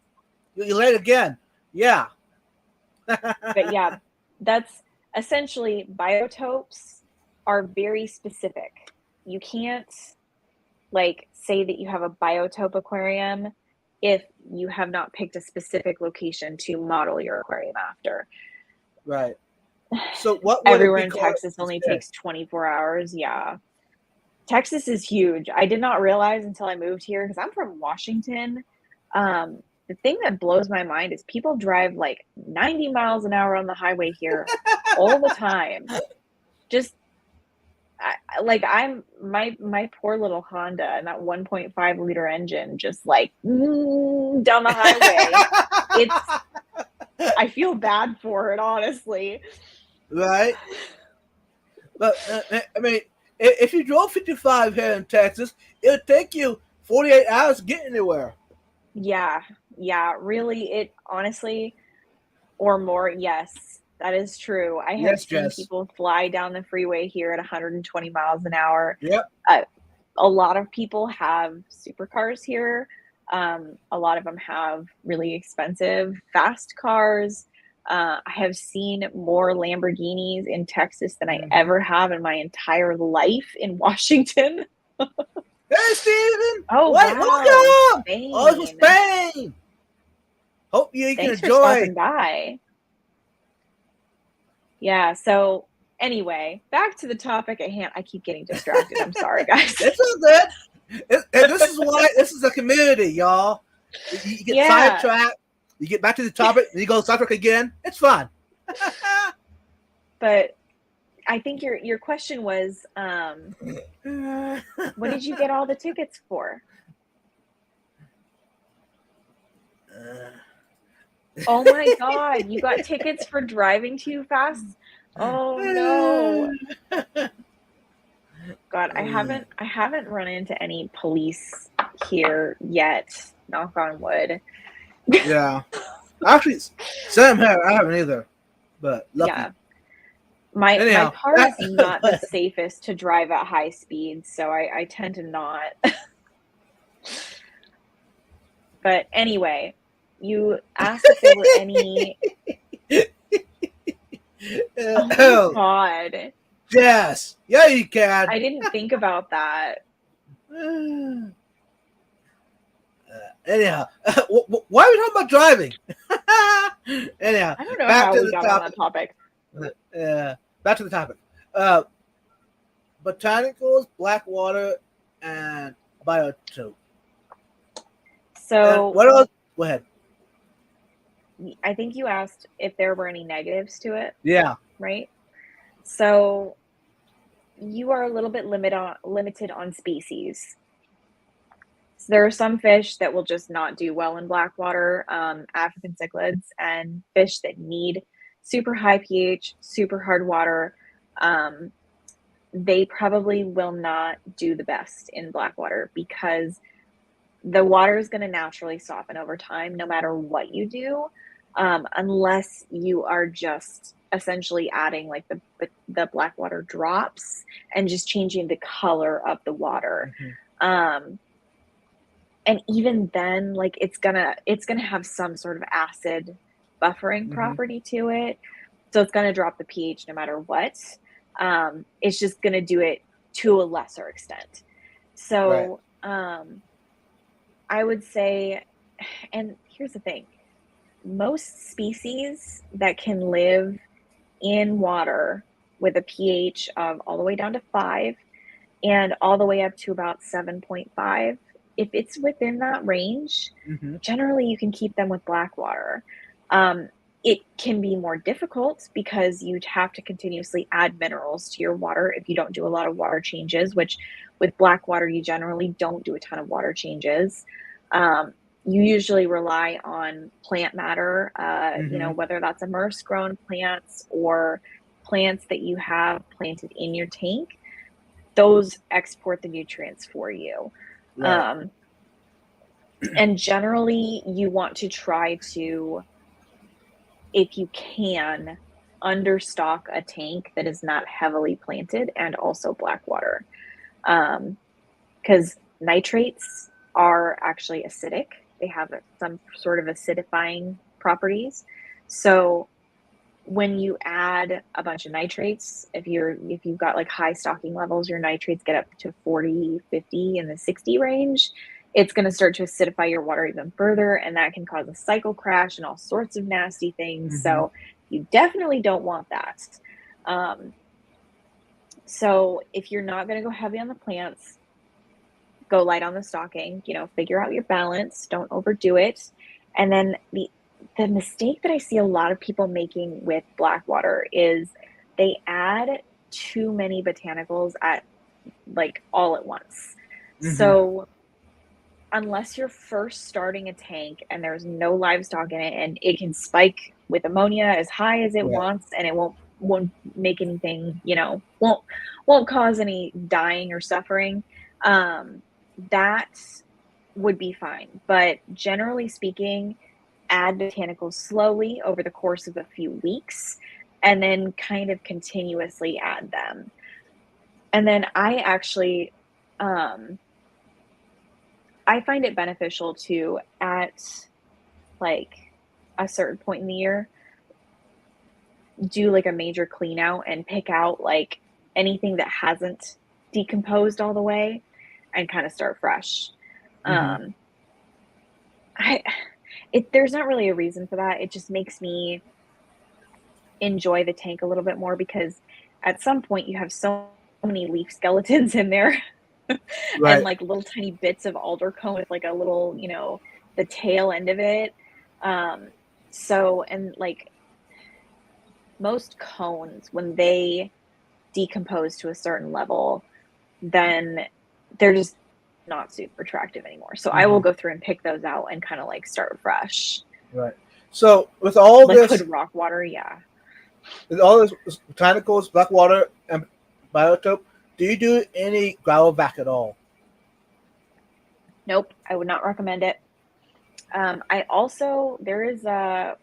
You late again? Yeah. But yeah, that's essentially biotopes are very specific. You can't like say that you have a biotope aquarium if you have not picked a specific location to model your aquarium after. Right. So what everywhere in Texas only takes 24 hours. Yeah. Texas is huge. I did not realize until I moved here because I'm from Washington. The thing that blows my mind is people drive like 90 miles an hour on the highway here all the time. Just my poor little Honda and that 1.5 liter engine just like down the highway. I feel bad for it, honestly. Right. But I mean, if you drove 55 here in Texas, it would take you 48 hours to get anywhere. Yeah, Yeah, really, it honestly, or more, yes, that is true. I have Yes, seen Jess. people fly down the freeway here at 120 miles an hour. Yep. Uh, a lot of people have supercars here. A lot of them have really expensive fast cars. I have seen more Lamborghinis in Texas than I Mm-hmm. ever have in my entire life in Washington. Hey, Steven! Oh, Wait, wow. welcome! Oh, it's Spain. Spain! Hope you can Thanks for enjoy. stopping by. Yeah, so anyway, back to the topic at hand. I keep getting distracted. I'm sorry, guys. It's all good. And this is why this is a community, y'all. You get Yeah, sidetracked, you get back to the topic, and you go sidetrack again. It's fun. but I think your question was, what did you get all the tickets for? Oh my God, you got tickets for driving too fast? Oh no. God, I haven't run into any police here yet, knock on wood. Yeah. Actually, Sam here. I haven't either, but lucky. Yeah. My Anyhow, car is not the safest to drive at high speeds, so I tend to not. But anyway, you asked if there were any. Oh my God. yes, yeah, you can. I didn't think about that. Anyhow, why are we talking about driving? Anyhow, I don't know back how to we the got on topic. that topic. Back to the topic. Uh, Botanicals, Blackwater, and Biotope. And So what else? Go ahead. I think you asked if there were any negatives to it, Yeah. right? So you are a little bit limited on species. So there are some fish that will just not do well in Blackwater, African cichlids, and fish that need super high pH, super hard water. Um, they probably will not do the best in Blackwater because the water is going to naturally soften over time, no matter what you do, unless you are just essentially adding like the Blackwater drops and just changing the color of the water. Mm-hmm. And even then, like it's gonna have some sort of acid buffering Mm-hmm. property to it, so it's gonna drop the pH no matter what. It's just gonna do it to a lesser extent. Right. So I would say, and here's the thing, most species that can live in water with a pH of all the way down to 5 and all the way up to about 7.5, if it's within that range, Mm-hmm. generally you can keep them with Blackwater. It can be more difficult because you'd have to continuously add minerals to your water if you don't do a lot of water changes, which with Blackwater, you generally don't do a ton of water changes. You usually rely on plant matter, Mm-hmm. whether that's immerse grown plants or plants that you have planted in your tank. Those export the nutrients for you. Right. And generally, you want to try to, if you can, understock a tank that is not heavily planted and also Blackwater. Because nitrates are actually acidic. They have some sort of acidifying properties. So when you add a bunch of nitrates, if you've got like high stocking levels, your nitrates get up to 40, 50 in the 60 range, it's going to start to acidify your water even further, and that can cause a cycle crash and all sorts of nasty things. Mm-hmm. So you definitely don't want that. So if you're not going to go heavy on the plants, go light on the stocking, figure out your balance, don't overdo it. And then the mistake that I see a lot of people making with Blackwater is they add too many botanicals at like all at once. Mm-hmm. So unless you're first starting a tank and there's no livestock in it, and it can spike with ammonia as high as it Right. wants, and it won't make anything, won't cause any dying or suffering. That would be fine. But generally speaking, add botanicals slowly over the course of a few weeks and then kind of continuously add them. And then I actually, I find it beneficial to, at like a certain point in the year, do like a major clean out and pick out like anything that hasn't decomposed all the way and kind of start fresh. Mm-hmm. I there's not really a reason for that. It just makes me enjoy the tank a little bit more because at some point you have so many leaf skeletons in there and Right. like little tiny bits of alder cone with like a little, the tail end of it. Um, so, and like most cones, when they decompose to a certain level, then they're just not super attractive anymore. So I will Mm-hmm. go through and pick those out and kind of like start fresh. Right. So Liquid rock water, yeah. with all this botanicals, black water, and biotope, do you do any gravel vac at all? Nope, I would not recommend it. There is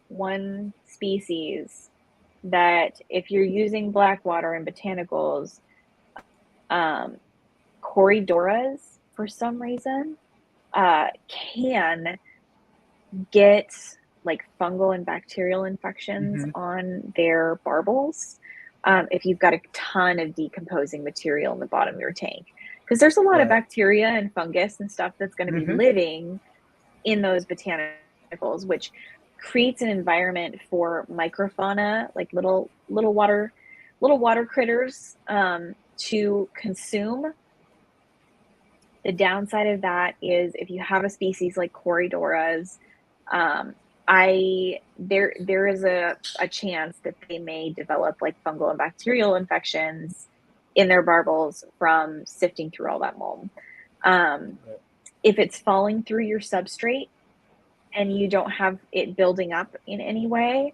one species that if you're using black water and botanicals, um, Corydoras, for some reason, can get like fungal and bacterial infections Mm-hmm. on their barbels, if you've got a ton of decomposing material in the bottom of your tank. Because there's a lot of Right. bacteria and fungus and stuff that's going to be Mm-hmm. living in those botanicals, which creates an environment for microfauna, like little water critters, to consume. The downside of that is if you have a species like Corydoras, um, there is a chance that they may develop like fungal and bacterial infections in their barbels from sifting through all that mold. Um, Right. if it's falling through your substrate and you don't have it building up in any way,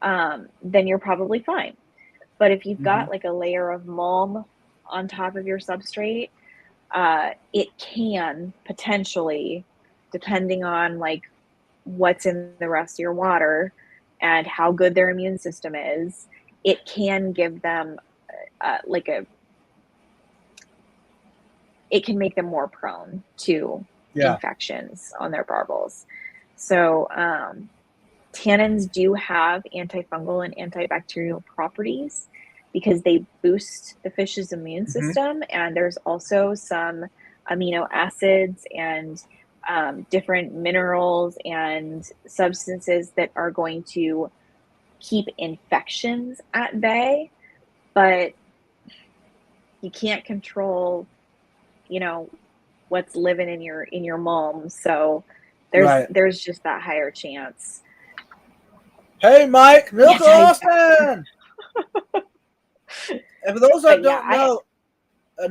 then you're probably fine. But if you've Mm-hmm. got like a layer of mulm on top of your substrate, it can potentially, depending on like what's in the rest of your water and how good their immune system is, it can give them like a it can make them more prone to Yeah. infections on their barbels. So tannins do have antifungal and antibacterial properties because they boost the fish's immune Mm-hmm. system. And there's also some amino acids and different minerals and substances that are going to keep infections at bay. But you can't control, you know, what's living in your mulm. So Right. there's just that higher chance. Hey, Mike, Milk Anti Austin. And for those but that yeah, don't I know,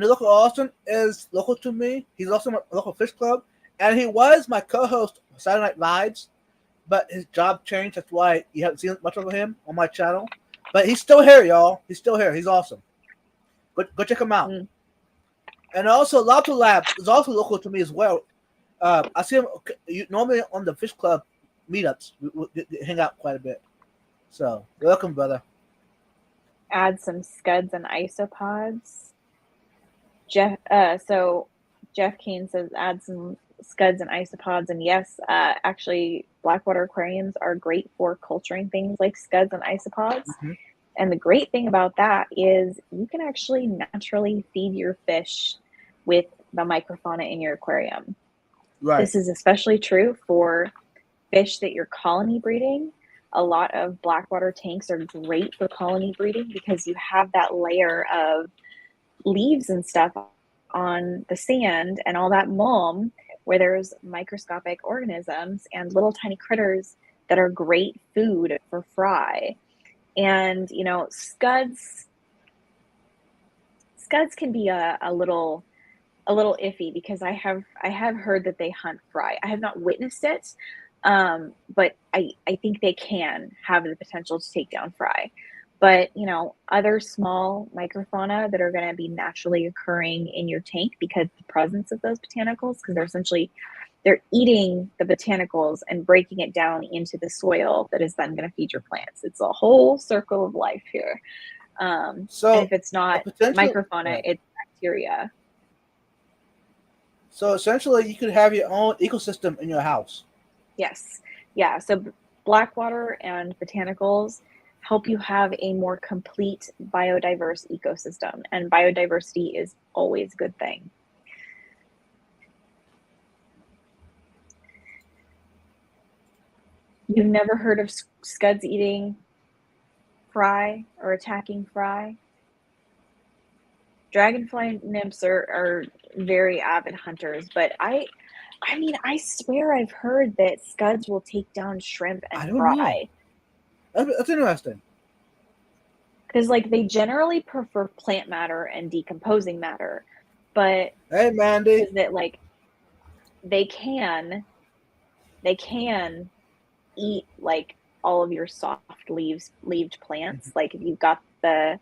local Austin is local to me. He's also my local fish club, and he was my co-host on Saturday Night Lives, but his job changed. That's why you haven't seen much of him on my channel. But he's still here, y'all. He's still here. He's awesome. Go check him out. mm, And also, Lobster Lab is also local to me as well. I see him normally on the fish club meetups. We hang out quite a bit. So, welcome, brother. add some scuds and isopods. So Jeff Kane says add some scuds and isopods, and yes, actually, blackwater aquariums are great for culturing things like scuds and isopods. Mm-hmm. And the great thing about that is you can actually naturally feed your fish with the microfauna in your aquarium. Right. This is especially true for fish that you're colony breeding. A lot of blackwater tanks are great for colony breeding because you have that layer of leaves and stuff on the sand and all that mulm where there's microscopic organisms and little tiny critters that are great food for fry. And scuds can be a little iffy because I have heard that they hunt fry. I have not witnessed it, but I think they can have the potential to take down fry. But other small microfauna that are going to be naturally occurring in your tank because the presence of those botanicals, because they're essentially they're eating the botanicals and breaking it down into the soil that is then going to feed your plants. It's a whole circle of life here. And So if it's a not potential, microfauna, right. it's bacteria. So essentially, you could have your own ecosystem in your house. Yes. Yeah. So Blackwater and botanicals help you have a more complete biodiverse ecosystem. And biodiversity is always a good thing. You've never heard of scuds eating fry or attacking fry? Dragonfly nymphs are very avid hunters, but I mean, I swear I've heard that scuds will take down shrimp I and don't know. fry. That's interesting. Because like they generally prefer plant matter and decomposing matter, but Hey, Mandy. is that like they can eat like all of your soft leaved plants. Like if you've got the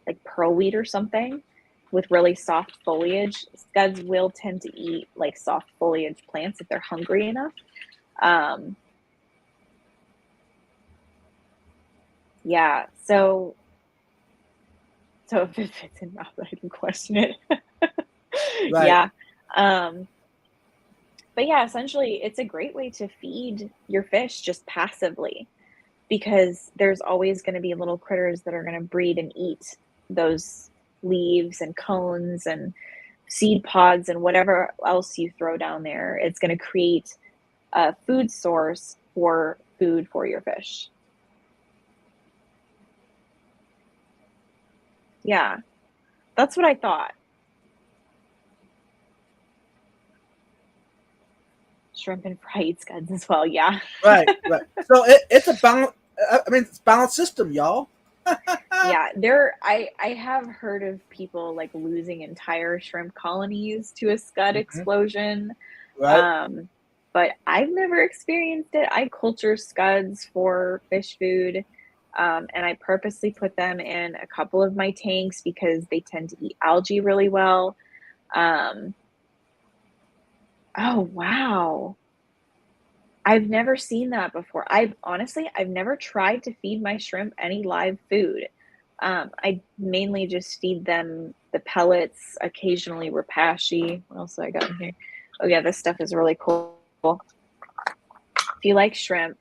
like pearlweed or something with really soft foliage, scuds will tend to eat like soft foliage plants if they're hungry enough. Yeah, so if it fits in mouth, I can question it. Right. Yeah. But yeah, essentially it's a great way to feed your fish just passively, because there's always going to be little critters that are going to breed and eat those leaves and cones and seed pods and whatever else you throw down there. It's going to create a food source for food for your fish. Yeah, that's what I thought. Shrimp and fried scuds as well. Yeah. Right. Right. So it's a balance. I mean, it's a balanced system, y'all. Yeah, I have heard of people like losing entire shrimp colonies to a scud Mhm. explosion. Right. Um, but I've never experienced it. I culture scuds for fish food. And I purposely put them in a couple of my tanks because they tend to eat algae really well. Um, oh wow. I've never seen that before. I've never tried to feed my shrimp any live food. I mainly just feed them the pellets, occasionally Repashy. What else do I got in here? Oh yeah, this stuff is really cool. If you like shrimp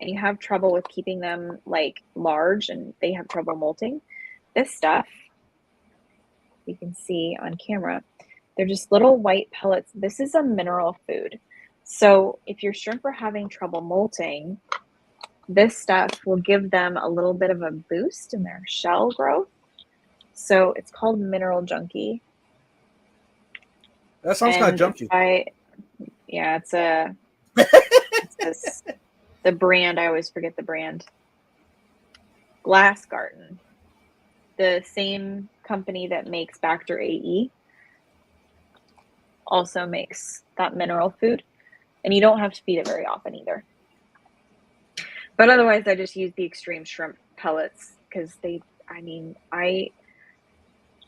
and you have trouble with keeping them like large and they have trouble molting, this stuff you can see on camera, they're just little white pellets. This is a mineral food. So if your shrimp are having trouble molting, this stuff will give them a little bit of a boost in their shell growth. So it's called Mineral Junkie. That sounds kind of And it's junky. by, yeah, the brand, I always forget the brand. Glass Garden, the same company that makes Bacter AE, also makes that mineral food. And you don't have to feed it very often either. But otherwise, I just use the extreme shrimp pellets because I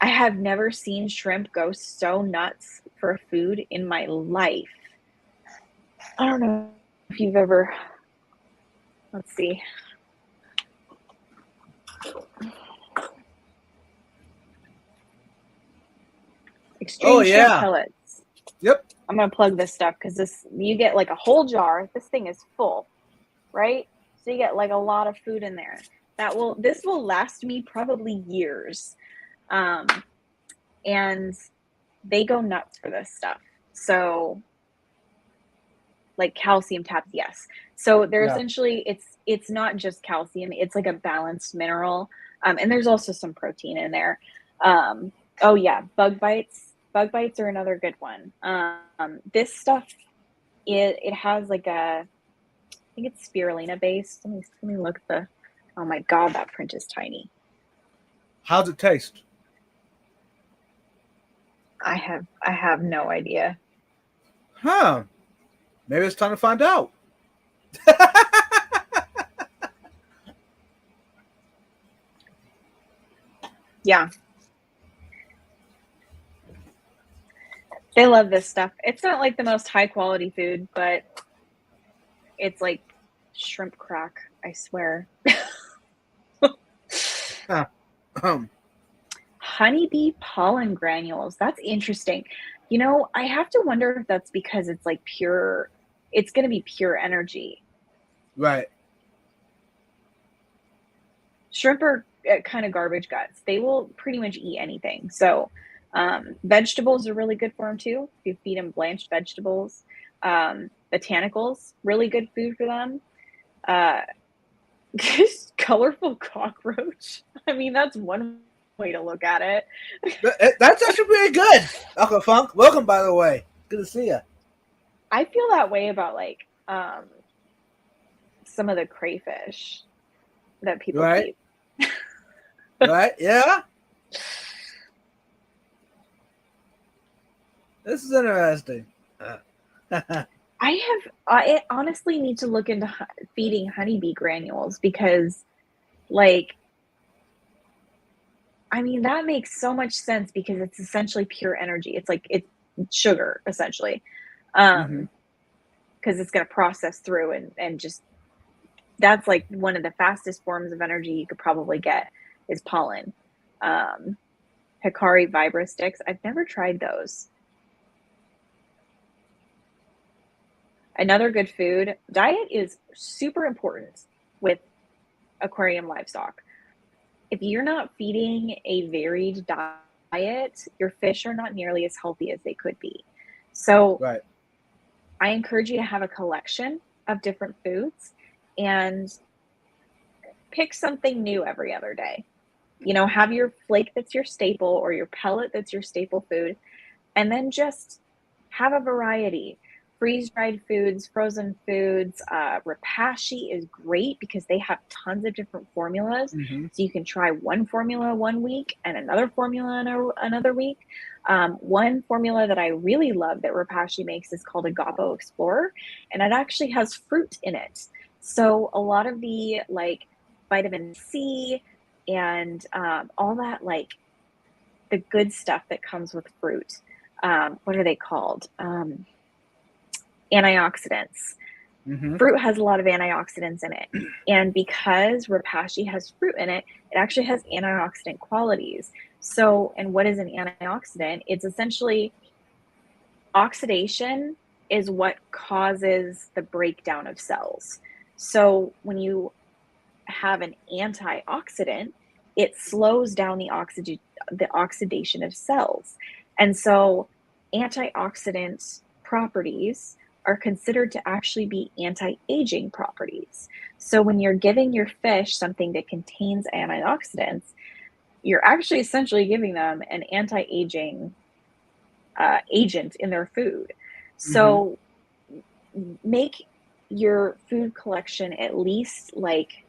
have never seen shrimp go so nuts for food in my life. I don't know if you've ever, let's see. Oh Extreme shrimp yeah. pellets. Yep. I'm gonna plug this stuff because you get like a whole jar. This thing is full, right? So you get like a lot of food in there. This will last me probably years. And they go nuts for this stuff. So like calcium tabs, yes. So they're Yeah. essentially it's not just calcium, it's like a balanced mineral. And there's also some protein in there. Oh yeah, bug bites. Bug bites are another good one. This stuff it has like I think it's spirulina based. Let me look at the, oh my god, that print is tiny. How's it taste? I have no idea. Huh. Maybe it's time to find out. Yeah. They love this stuff. It's not like the most high quality food, but it's like shrimp crack, I swear. Honeybee pollen granules. That's interesting. You know, I have to wonder if that's because it's like pure, it's going to be pure energy. Right. Shrimp are kind of garbage guts. They will pretty much eat anything. So, vegetables are really good for them too. If you feed them blanched vegetables, botanicals, really good food for them. Colorful cockroach. I mean, that's one way to look at it. That's actually pretty good. Uncle Funk, welcome, by the way. Good to see you. I feel that way about like some of the crayfish that people Right. keep. Right? Yeah. This is interesting. I honestly need to look into feeding honeybee granules because, like, I mean, that makes so much sense because it's essentially pure energy. It's like it's sugar essentially, Mm-hmm. because it's going to process through and just that's like one of the fastest forms of energy you could probably get is pollen. Hikari vibra sticks. I've never tried those. Another good food diet is super important with aquarium livestock. If you're not feeding a varied diet, your fish are not nearly as healthy as they could be. So Right. I encourage you to have a collection of different foods and pick something new every other day. You know, have your flake that's your staple or your pellet that's your staple food, and then just have a variety. Freeze-dried foods, frozen foods. Repashy is great because they have tons of different formulas. Mm-hmm. So you can try one formula one week and another formula another week. One formula that I really love that Repashy makes is called Agapo Explorer, and it actually has fruit in it. So a lot of the like vitamin C and all that like the good stuff that comes with fruit. What are they called? Antioxidants. Mm-hmm. Fruit has a lot of antioxidants in it. And because Repashy has fruit in it, it actually has antioxidant qualities. So, and what is an antioxidant? It's essentially oxidation is what causes the breakdown of cells. So when you have an antioxidant, it slows down the oxidation of cells. And so antioxidant properties are considered to actually be anti-aging properties. So when you're giving your fish something that contains antioxidants, you're actually essentially giving them an anti-aging agent in their food. So make your food collection at least like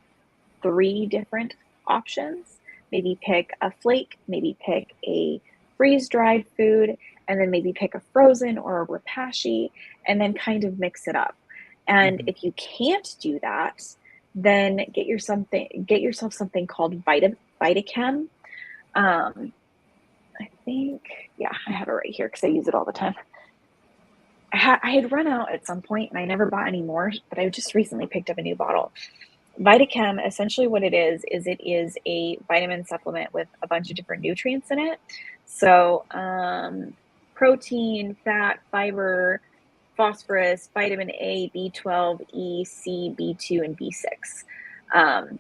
3 different options. Maybe pick a flake, maybe pick a freeze-dried food, and then maybe pick a frozen or a Repashy, and then kind of mix it up. And if you can't do that, then get yourself something called Vitachem. I think, yeah, I have it right here because I use it all the time. I had run out at some point and I never bought any more, but I just recently picked up a new bottle. Vitachem, essentially what it is a vitamin supplement with a bunch of different nutrients in it. So protein, fat, fiber, phosphorus, vitamin A, B12, E, C, B2, and B6.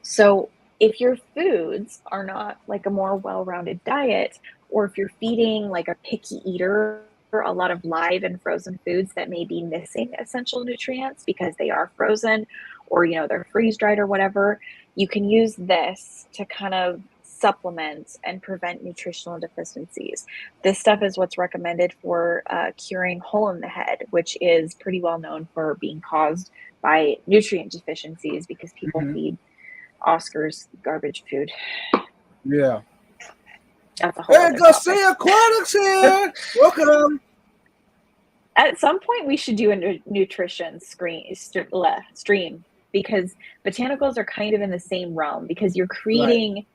So if your foods are not like a more well-rounded diet, or if you're feeding like a picky eater a lot of live and frozen foods that may be missing essential nutrients because they are frozen or you know they're freeze dried or whatever, you can use this to kind of supplement and prevent nutritional deficiencies. This stuff is what's recommended for curing hole in the head, which is pretty well known for being caused by nutrient deficiencies because people feed Oscar's garbage food. Yeah. That's a whole other Garcia topic. Aquatics here. Welcome. At some point, we should do a nutrition stream because botanicals are kind of in the same realm because you're creating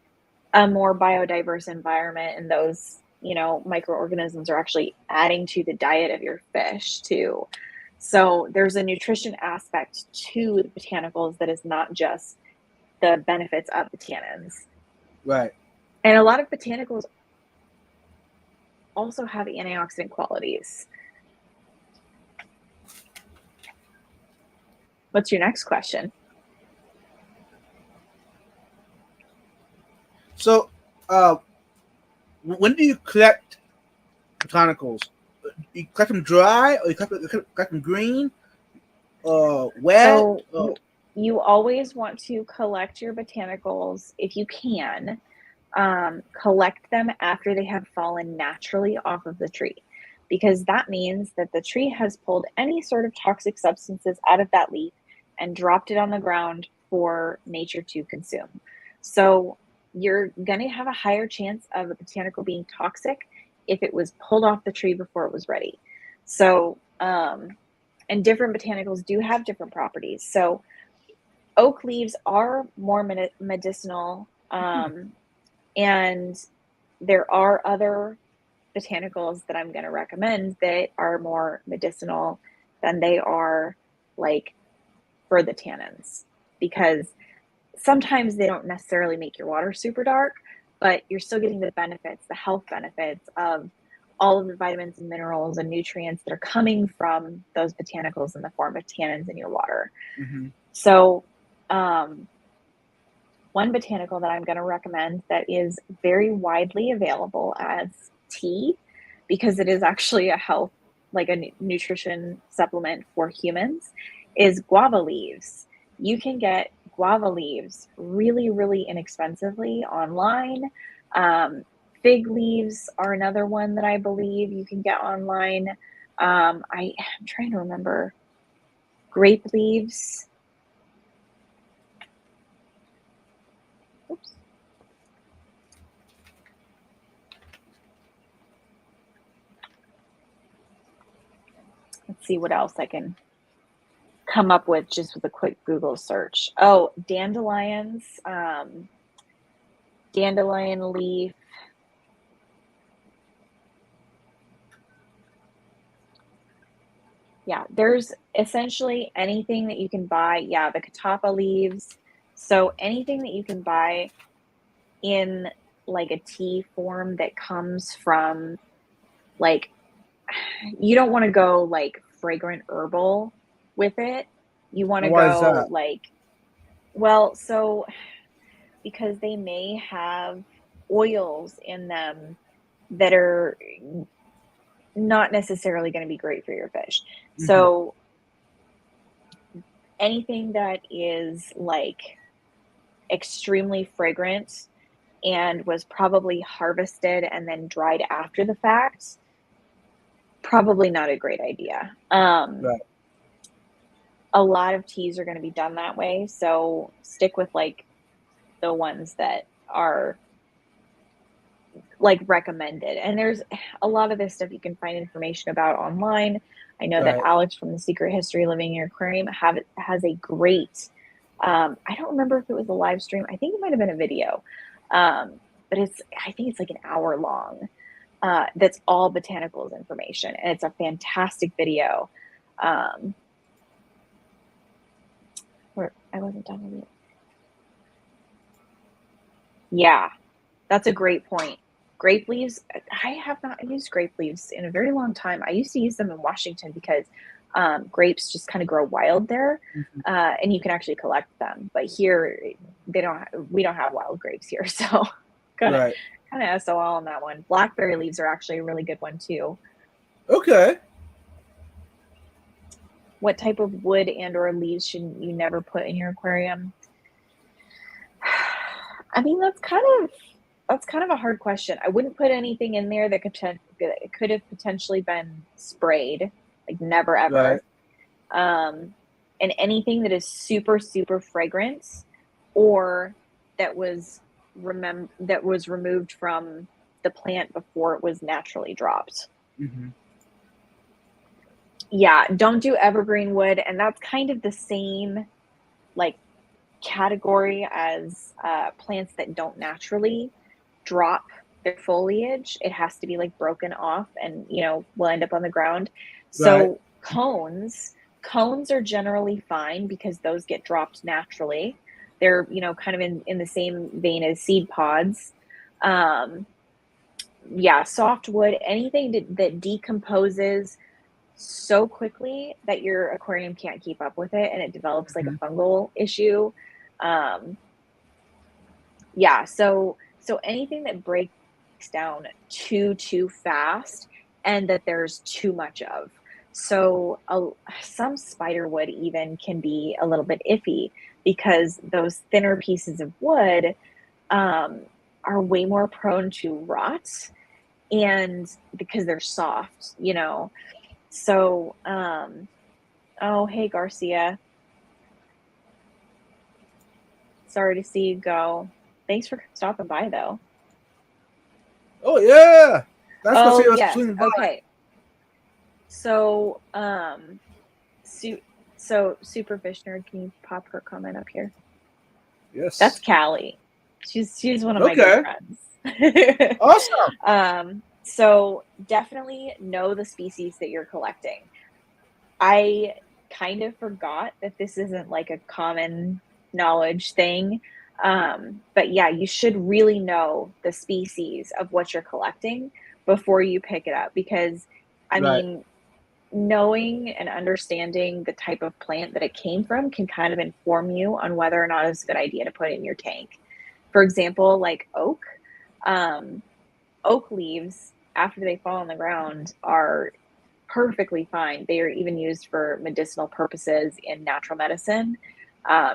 a more biodiverse environment in those microorganisms are actually adding to the diet of your fish too. So there's a nutrition aspect to the botanicals that is not just the benefits of the tannins. Right. And a lot of botanicals also have antioxidant qualities. What's your next question? So, when do you collect botanicals? You collect them dry, or you collect them green, wet? So you always want to collect your botanicals if you can. Collect them after they have fallen naturally off of the tree, because that means that the tree has pulled any sort of toxic substances out of that leaf and dropped it on the ground for nature to consume. So you're going to have a higher chance of a botanical being toxic if it was pulled off the tree before it was ready. So, and different botanicals do have different properties. So oak leaves are more medicinal, and there are other botanicals that I'm going to recommend that are more medicinal than they are like for the tannins, because sometimes they don't necessarily make your water super dark, but you're still getting the benefits, the health benefits of all of the vitamins and minerals and nutrients that are coming from those botanicals in the form of tannins in your water. Mm-hmm. So, one botanical that I'm going to recommend that is very widely available as tea, because it is actually a health, like a nutrition supplement for humans, is guava leaves. You can get guava leaves really, really inexpensively online. Fig leaves are another one that I believe you can get online. I'm trying to remember. Grape leaves. Oops. Let's see what else I can come up with just with a quick Google search. Oh, dandelions, dandelion leaf. Yeah, there's essentially anything that you can buy. Yeah, the catappa leaves. So anything that you can buy in like a tea form that comes from, like, you don't want to go like fragrant herbal with it. You want to Why is go that? like, well, so because they may have oils in them that are not necessarily going to be great for your fish. Mm-hmm. So anything that is like extremely fragrant and was probably harvested and then dried after the fact, probably not a great idea. Right. A lot of teas are going to be done that way, so stick with like the ones that are like recommended. And there's a lot of this stuff you can find information about online. I know that Right. Alex from the Secret History of Living in Your Aquarium has a great, I don't remember if it was a live stream. I think it might have been a video. But I think it's like an hour long. That's all botanicals information. And it's a fantastic video. Where I wasn't done with it. Yeah, that's a great point. Grape leaves, I have not used grape leaves in a very long time. I used to use them in Washington because grapes just kind of grow wild there, Mm-hmm. and you can actually collect them. But here, we don't have wild grapes here, so kind of Right. SOL on that one. Blackberry leaves are actually a really good one too. Okay. What type of wood and or leaves should you never put in your aquarium? I mean, that's kind of a hard question. I wouldn't put anything in there that could have potentially been sprayed, like never Right. ever. And anything that is super super fragrant, or that was removed from the plant before it was naturally dropped. Mm-hmm. Yeah, don't do evergreen wood, and that's kind of the same like category as plants that don't naturally drop their foliage, it has to be like broken off and, will end up on the ground. Right. So cones are generally fine because those get dropped naturally. They're, kind of in the same vein as seed pods. Yeah, softwood, anything that decomposes so quickly that your aquarium can't keep up with it and it develops like a Mhm. fungal issue. Um, yeah, so anything that breaks down too fast and that there's too much of. So some spiderwood even can be a little bit iffy because those thinner pieces of wood um, are way more prone to rot and because they're soft. So, oh, hey, Garcia. Sorry to see you go. Thanks for stopping by, though. Oh yeah. That's gonna Oh, see us yes. swinging by. Okay. So, so Super Fish Nerd, can you pop her comment up here? That's Yes. Callie. She's one of my good Okay. friends. Awesome. So definitely know the species that you're collecting. I kind of forgot that this isn't like a common knowledge thing. But yeah, you should really know the species of what you're collecting before you pick it up because, I Right. mean, knowing and understanding the type of plant that it came from can kind of inform you on whether or not it's a good idea to put in your tank. For example, like um, oak leaves, after they fall on the ground, are perfectly fine. They are even used for medicinal purposes in natural medicine.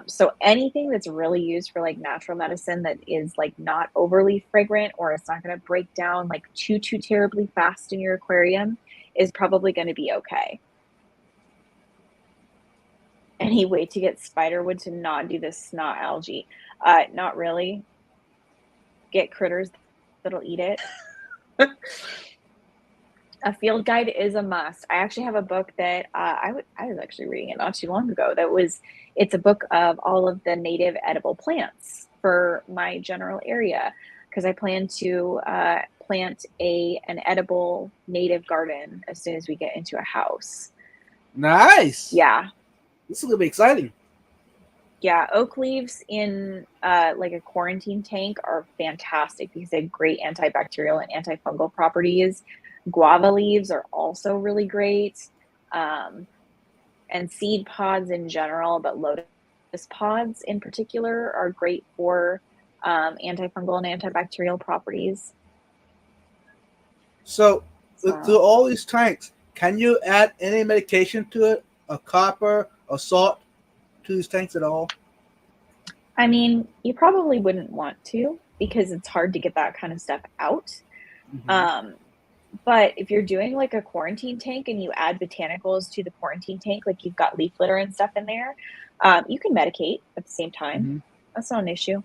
So anything that's really used for like natural medicine that is like not overly fragrant or it's not going to break down like too terribly fast in your aquarium is probably going to be okay. Any way to get spiderwood to not do this snot algae? Not really. Get critters that'll eat it. A field guide is a must. I actually have a book that I was actually reading it not too long ago. It's a book of all of the native edible plants for my general area because I plan to plant an edible native garden as soon as we get into a house. Nice. Yeah, This is gonna be exciting. yeah. Oak leaves in like a quarantine tank are fantastic because they have great antibacterial and antifungal properties. Guava leaves are also really great. Um, and seed pods in general, but lotus pods in particular are great for antifungal and antibacterial properties. So, through So, all these tanks, can you add any medication to it? A copper or salt to these tanks at all? I mean, you probably wouldn't want to because it's hard to get that kind of stuff out. Mm-hmm. Um, but if you're doing like a quarantine tank and you add botanicals to the quarantine tank, like you've got leaf litter and stuff in there, you can medicate at the same time. Mm-hmm. That's not an issue.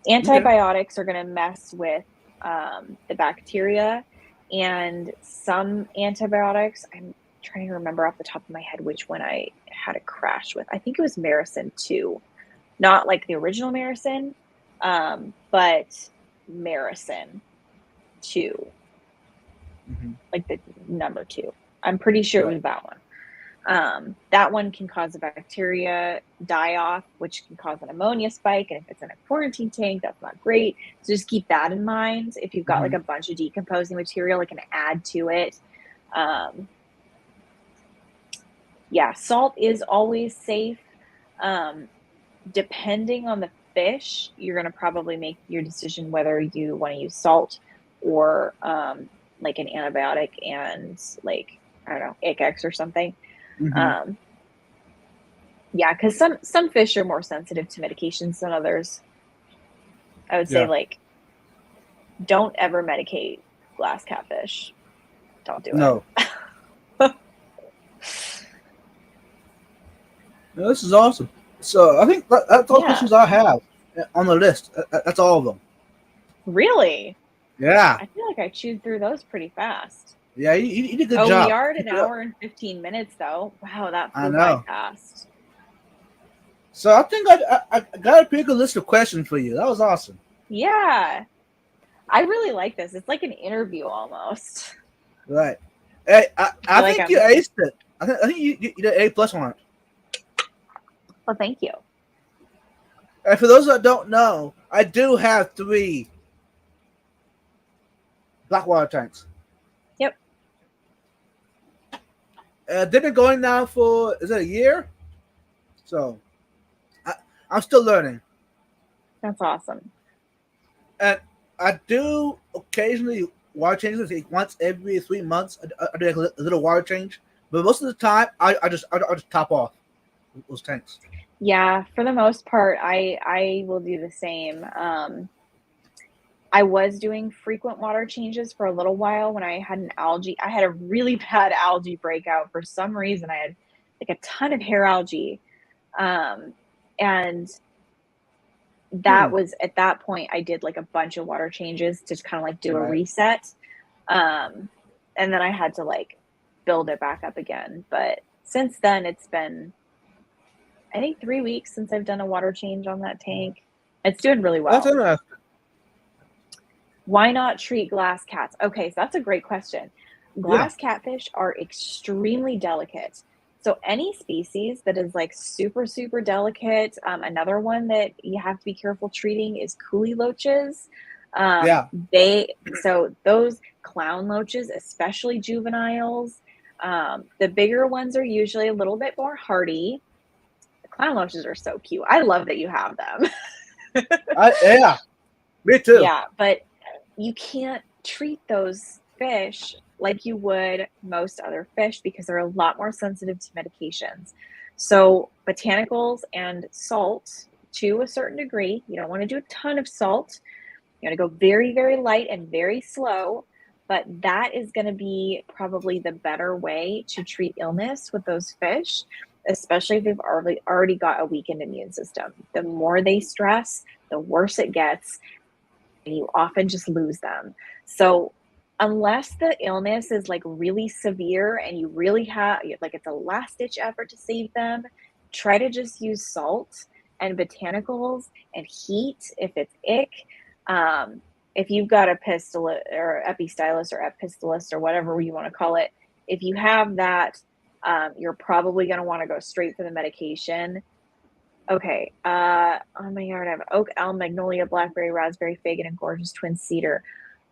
Okay. Antibiotics are going to mess with the bacteria, and some antibiotics, I'm trying to remember off the top of my head which one I had a crash with. I think it was Maricin 2, not like the original Maricin, but Maricin 2, Mm-hmm. like the number 2. I'm pretty sure it Right. was that one. That one can cause a bacteria die off, which can cause an ammonia spike. And if it's in a quarantine tank, that's not great. So just keep that in mind. If you've got like Mm-hmm. a bunch of decomposing material, it can add to it. Um, yeah, salt is always safe. Um, Depending on the fish, you're going to probably make your decision whether you want to use salt or like an antibiotic and like, I don't know, Achex or something. Mm-hmm. Um, Yeah, because some fish are more sensitive to medications than others. I would say Yeah. like don't ever medicate glass catfish. Don't do No. it. No, this is awesome. So I think that's all the Yeah, questions I have on the list. That's all of them. really. Yeah. I feel like I chewed through those pretty fast. Yeah. You did a good Oh, we job. are at an Keep it up. hour and 15 minutes though. Wow, that I flew by know. fast. So I think I got a pretty good list of questions for you. That was awesome. Yeah. I really like this. It's like an interview almost. Right. Hey, I like think you aced it. I think you did A+ on it. Well, thank you. And for those that don't know, I do have 3 Blackwater tanks. Yep. They've been going now for, is it a year? So I'm still learning. That's awesome. And I do occasionally water changes, like once every 3 months. I do like a little water change, but most of the time I just top off those tanks. Yeah, for the most part, I will do the same. I was doing frequent water changes for a little while when I had I had a really bad algae breakout for some reason. I had like a ton of hair algae. And that was at that point I did like a bunch of water changes to kind of like do a reset. And then I had to like build it back up again. But since then it's been, I think, 3 weeks since I've done a water change on that tank. It's doing really well. That's interesting. Why not treat glass cats? Okay, so that's a great question. Glass catfish are extremely delicate. So any species that is like super, super delicate, another one that you have to be careful treating is coolie loaches. So those clown loaches, especially juveniles, the bigger ones are usually a little bit more hardy. The clown loaches are so cute. I love that you have them. Yeah, me too. Yeah, but you can't treat those fish like you would most other fish because they're a lot more sensitive to medications. So botanicals and salt to a certain degree. You don't want to do a ton of salt. You want to go very, very light and very slow, but that is going to be probably the better way to treat illness with those fish, especially if they've already got a weakened immune system. The more they stress, the worse it gets, and you often just lose them. So unless the illness is like really severe and you really have like it's a last ditch effort to save them, try to just use salt and botanicals and heat if it's ick. If you've got a pistol or epistylus or epistolus or whatever you want to call it, if you have that, you're probably going to want to go straight for the medication. Okay. On my yard, I have oak, elm, magnolia, blackberry, raspberry, fig, and a gorgeous twin cedar.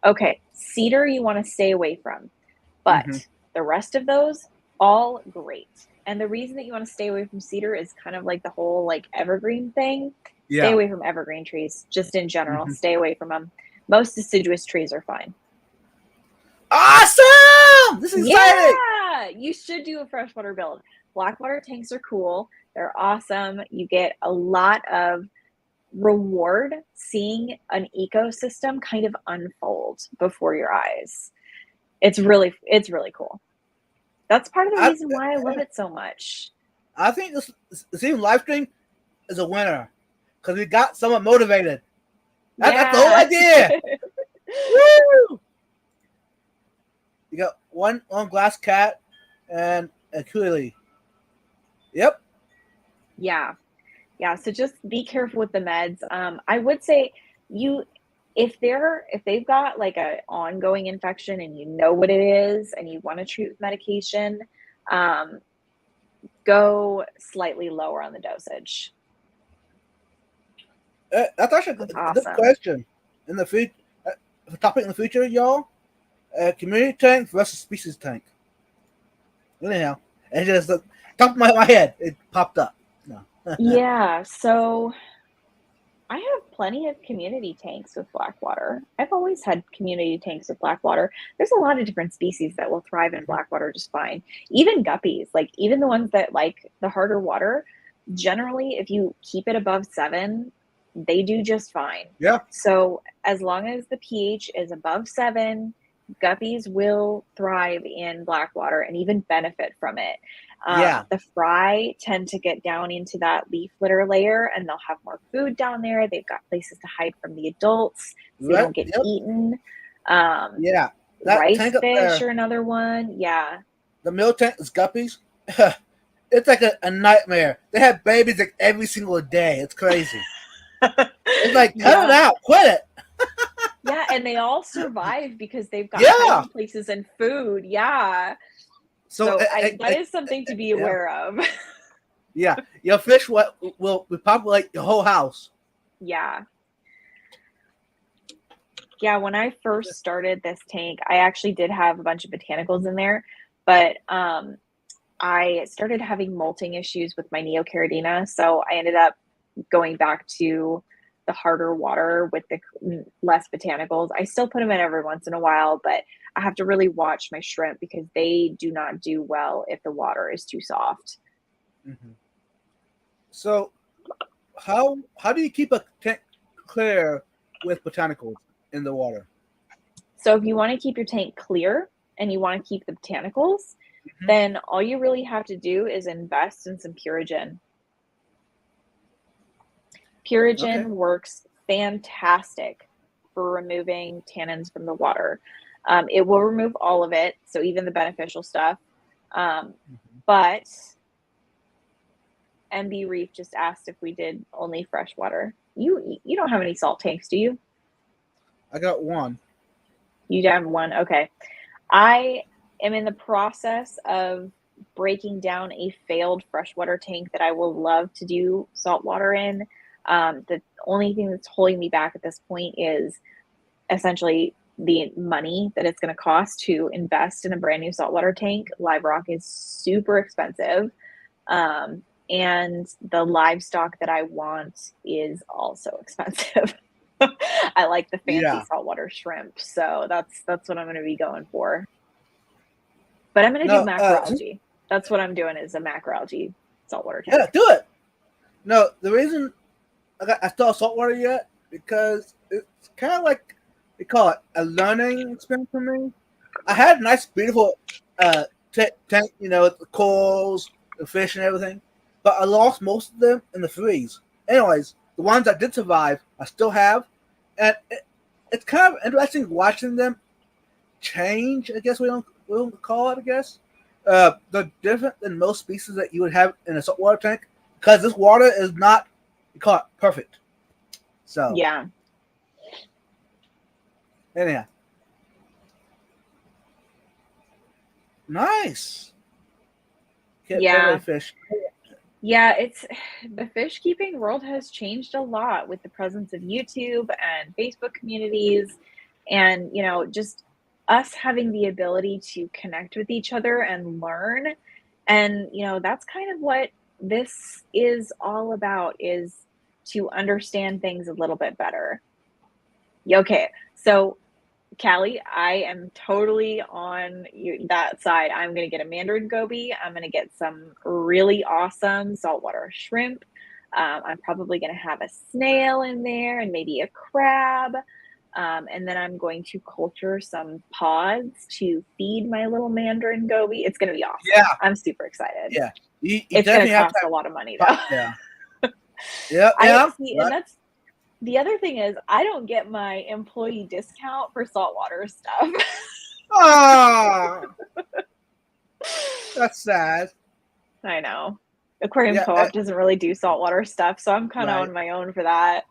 Okay. Cedar you want to stay away from, but the rest of those, all great. And the reason that you want to stay away from cedar is kind of like the whole like evergreen thing. Yeah. Stay away from evergreen trees, just in general. Stay away from them. Most deciduous trees are fine. Awesome! This is exciting! Yeah! You should do a freshwater build. Blackwater tanks are cool. They're awesome. You get a lot of reward seeing an ecosystem kind of unfold before your eyes. It's really cool. That's part of the reason why I love it so much. I think this even live stream is a winner because we got someone motivated. That's the whole idea. Woo! You got one glass cat and a coolie. Yep. Yeah. So just be careful with the meds. I would say if they've got like a ongoing infection and you know what it is and you want to treat with medication, go slightly lower on the dosage. That's actually a good question. In the future, topic in the future, y'all. Community tank versus species tank. Anyhow, it just the top of my head, it popped up. No. Yeah, so I have plenty of community tanks with Blackwater. I've always had community tanks with Blackwater. There's a lot of different species that will thrive in Blackwater just fine. Even guppies, like even the ones that like the harder water, generally, if you keep it above 7, they do just fine. Yeah. So as long as the pH is above 7, guppies will thrive in Blackwater and even benefit from it. The fry tend to get down into that leaf litter layer and they'll have more food down there. They've got places to hide from the adults so they don't get eaten. Rice fish are another one. Yeah. The mill tank is guppies. It's like a nightmare. They have babies like every single day. It's crazy. It's like, cut it out. Quit it. Yeah, and they all survive because they've got Yeah. hiding places and food. Yeah. So So that is something to be yeah, aware of. yeah. Your fish will repopulate your whole house. Yeah. Yeah, when I first started this tank, I actually did have a bunch of botanicals in there, but I started having molting issues with my neocaridina, so I ended up going back to the harder water with the less botanicals. I still put them in every once in a while, but I have to really watch my shrimp because they do not do well if the water is too soft. Hmm. So how do you keep a tank clear with botanicals in the water? So if you want to keep your tank clear and you want to keep the botanicals, Hmm. then all you really have to do is invest in some Purigen. Okay. Purigen works fantastic for removing tannins from the water. It will remove all of it, so even the beneficial stuff. Um, Hmm. but MB Reef just asked if we did only freshwater. You don't have any salt tanks, do you? I got one. You have one. Okay. I am in the process of breaking down a failed freshwater tank that I will love to do saltwater in. The only thing that's holding me back at this point is essentially the money that it's going to cost to invest in a brand new saltwater tank. Live rock is super expensive. Um, and the livestock that I want is also expensive. I like the fancy Yeah. saltwater shrimp, so that's what I'm going to be going for. But I'm going to do No. macroalgae. That's what I'm doing is a macroalgae saltwater Yeah. tank. Do it. No. The reason I still have saltwater yet because it's kind of like they call it a learning experience for me. I had a nice, beautiful tank, with the corals, the fish, and everything, but I lost most of them in the freeze. Anyways, the ones that did survive, I still have, and it's kind of interesting watching them change. I guess we don't call it. I guess they're different than most species that you would have in a saltwater tank because this water is not, you call it, perfect. So Yeah. anyhow, nice. Can't Yeah. fish. Yeah, it's the fish keeping world has changed a lot with the presence of YouTube and Facebook communities and, just us having the ability to connect with each other and learn. And, that's kind of what this is all about is to understand things a little bit better. Yeah, okay. So Callie, I am totally on that side. I'm going to get a mandarin goby. I'm going to get some really awesome saltwater shrimp. I'm probably going to have a snail in there and maybe a crab. And then I'm going to culture some pods to feed my little mandarin goby. It's going to be awesome. Yeah, I'm super excited. yeah. You It's going to definitely have cost to a lot of money have. though. Yeah. Yeah, I yeah. see, and Right. that's the other thing is I don't get my employee discount for saltwater stuff. Ah, that's sad. I know. Aquarium Yeah, Co-op doesn't really do saltwater stuff, so I'm kind of right. on my own for that.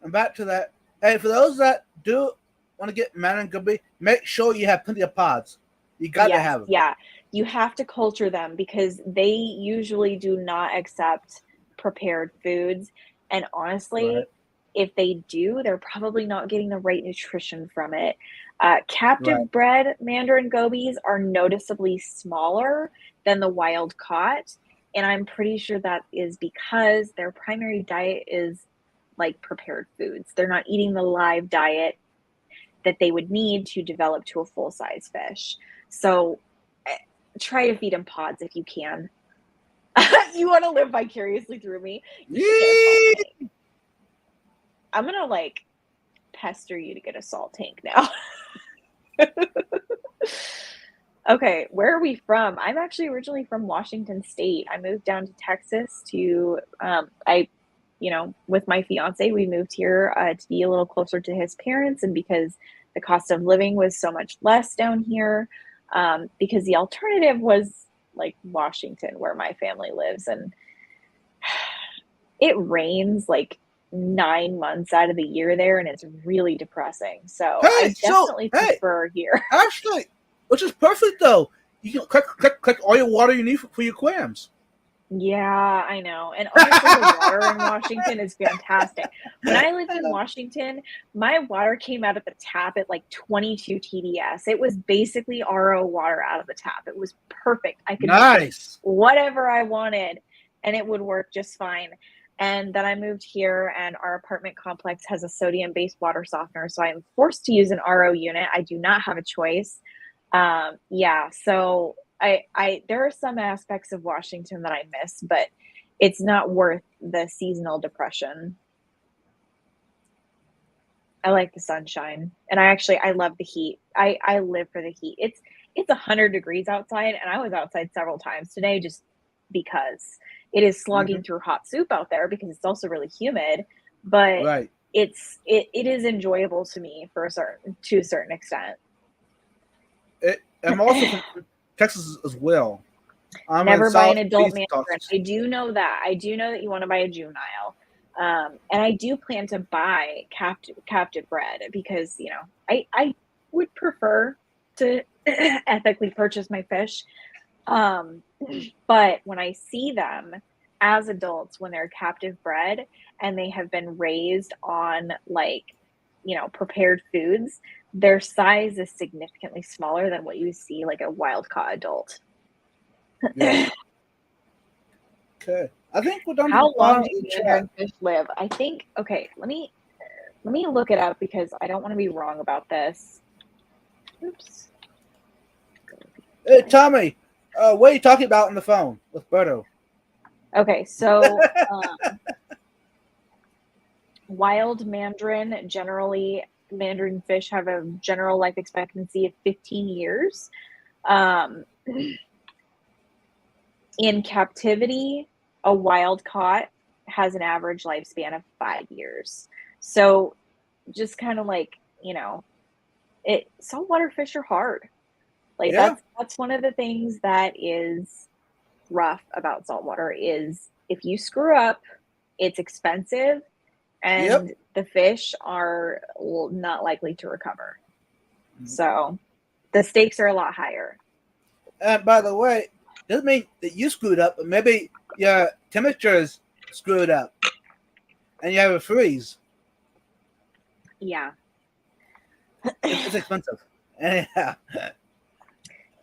And back to that. Hey, for those that do want to get man and guppy, make sure you have plenty of pods. You got to Yes, have them. yeah. You have to culture them because they usually do not accept prepared foods. And Right, honestly, if they do, they're probably not getting the right nutrition from it. right, Captive bred mandarin gobies are noticeably smaller than the wild caught. And I'm pretty sure that is because their primary diet is like prepared foods. They're not eating the live diet that they would need to develop to a full size fish. So try to feed them pods if you can. You want to live vicariously through me? You should get a salt Yee! tank. I'm gonna like pester you to get a salt tank now. Okay, where are we from? I'm actually originally from Washington State. I moved down to Texas to with my fiance, we moved here to be a little closer to his parents, and because the cost of living was so much less down here, because the alternative was like Washington, where my family lives, and it rains like 9 months out of the year there, and it's really depressing. So Hey, I definitely hey, prefer here. actually, which is perfect though. You can collect all your water you need for your clams. Yeah, I know. And honestly, the water in Washington is fantastic. When I lived in Washington, my water came out of the tap at like 22 TDS. It was basically RO water out of the tap. It was perfect. I could make it Nice. whatever I wanted and it would work just fine. And then I moved here, and our apartment complex has a sodium-based water softener, so I'm forced to use an RO unit. I do not have a choice. Yeah, so I there are some aspects of Washington that I miss, but it's not worth the seasonal depression. I like the sunshine, and I love the heat. I live for the heat. It's 100 degrees outside, and I was outside several times today just because it is Hmm. slogging through hot soup out there because it's also really humid, but Right. it is enjoyable to me for a certain extent. I'm also from Texas as well. I'm in Never buy an adult southeast mandarin. Texas. I do know that. I do know that you want to buy a juvenile. And I do plan to buy captive bred because, I would prefer to ethically purchase my fish. Um, but when I see them as adults, when they're captive bred and they have been raised on like, prepared foods, their size is significantly smaller than what you see like a wild caught adult. Yeah. Okay. I think we're done to the How long final do chat. mandarin fish live? I think okay, let me look it up because I don't want to be wrong about this. Oops. Hey, Tommy, what are you talking about on the phone with Berto? Okay, so wild mandarin fish have a general life expectancy of 15 years. Um, in captivity, a wild caught has an average lifespan of 5 years. So just kind of like, saltwater fish are hard. Like Yeah. that's one of the things that is rough about saltwater is if you screw up, it's expensive Yep. and the fish are not likely to recover. So the stakes are a lot higher. And by the way, doesn't mean that you screwed up, but maybe your temperature is screwed up and you have a freeze. Yeah. It's expensive. Yeah.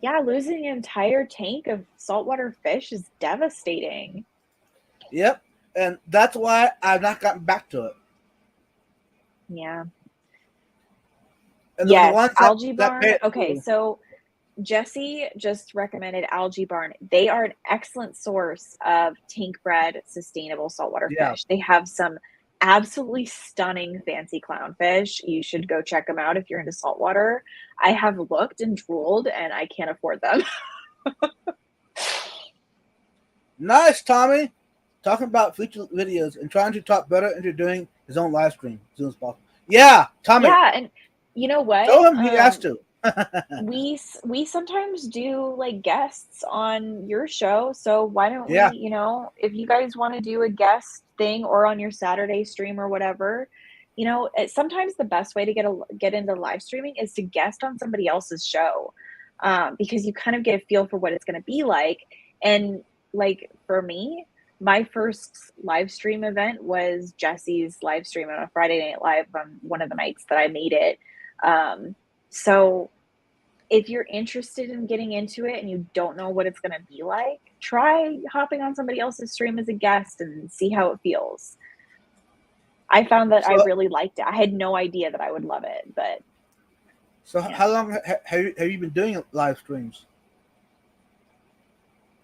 Yeah, losing an entire tank of saltwater fish is devastating. Yep. And that's why I've not gotten back to it. Yeah. And the Yes, ones algae that barn. pay it Okay, through. so Jesse just recommended Algae Barn. They are an excellent source of tank bred sustainable saltwater Yeah. fish. They have some absolutely stunning fancy clownfish. You should go check them out if you're into saltwater. I have looked and drooled and I can't afford them. Nice, Tommy. Talking about future videos and trying to talk better into doing his own live stream as soon as possible. Yeah, Tommy. Yeah, and you know what? Tell him he has to. We sometimes do like guests on your show, so why don't we, Yeah. if you guys want to do a guest thing or on your Saturday stream or whatever, sometimes the best way to get into live streaming is to guest on somebody else's show, because you kind of get a feel for what it's going to be like. And like for me, my first live stream event was Jesse's live stream on a Friday Night Live on one of the nights that I made it. So if you're interested in getting into it and you don't know what it's going to be like, try hopping on somebody else's stream as a guest and see how it feels. I found that I So, really liked it. I had no idea that I would love it, but so yeah. how long have you been doing live streams?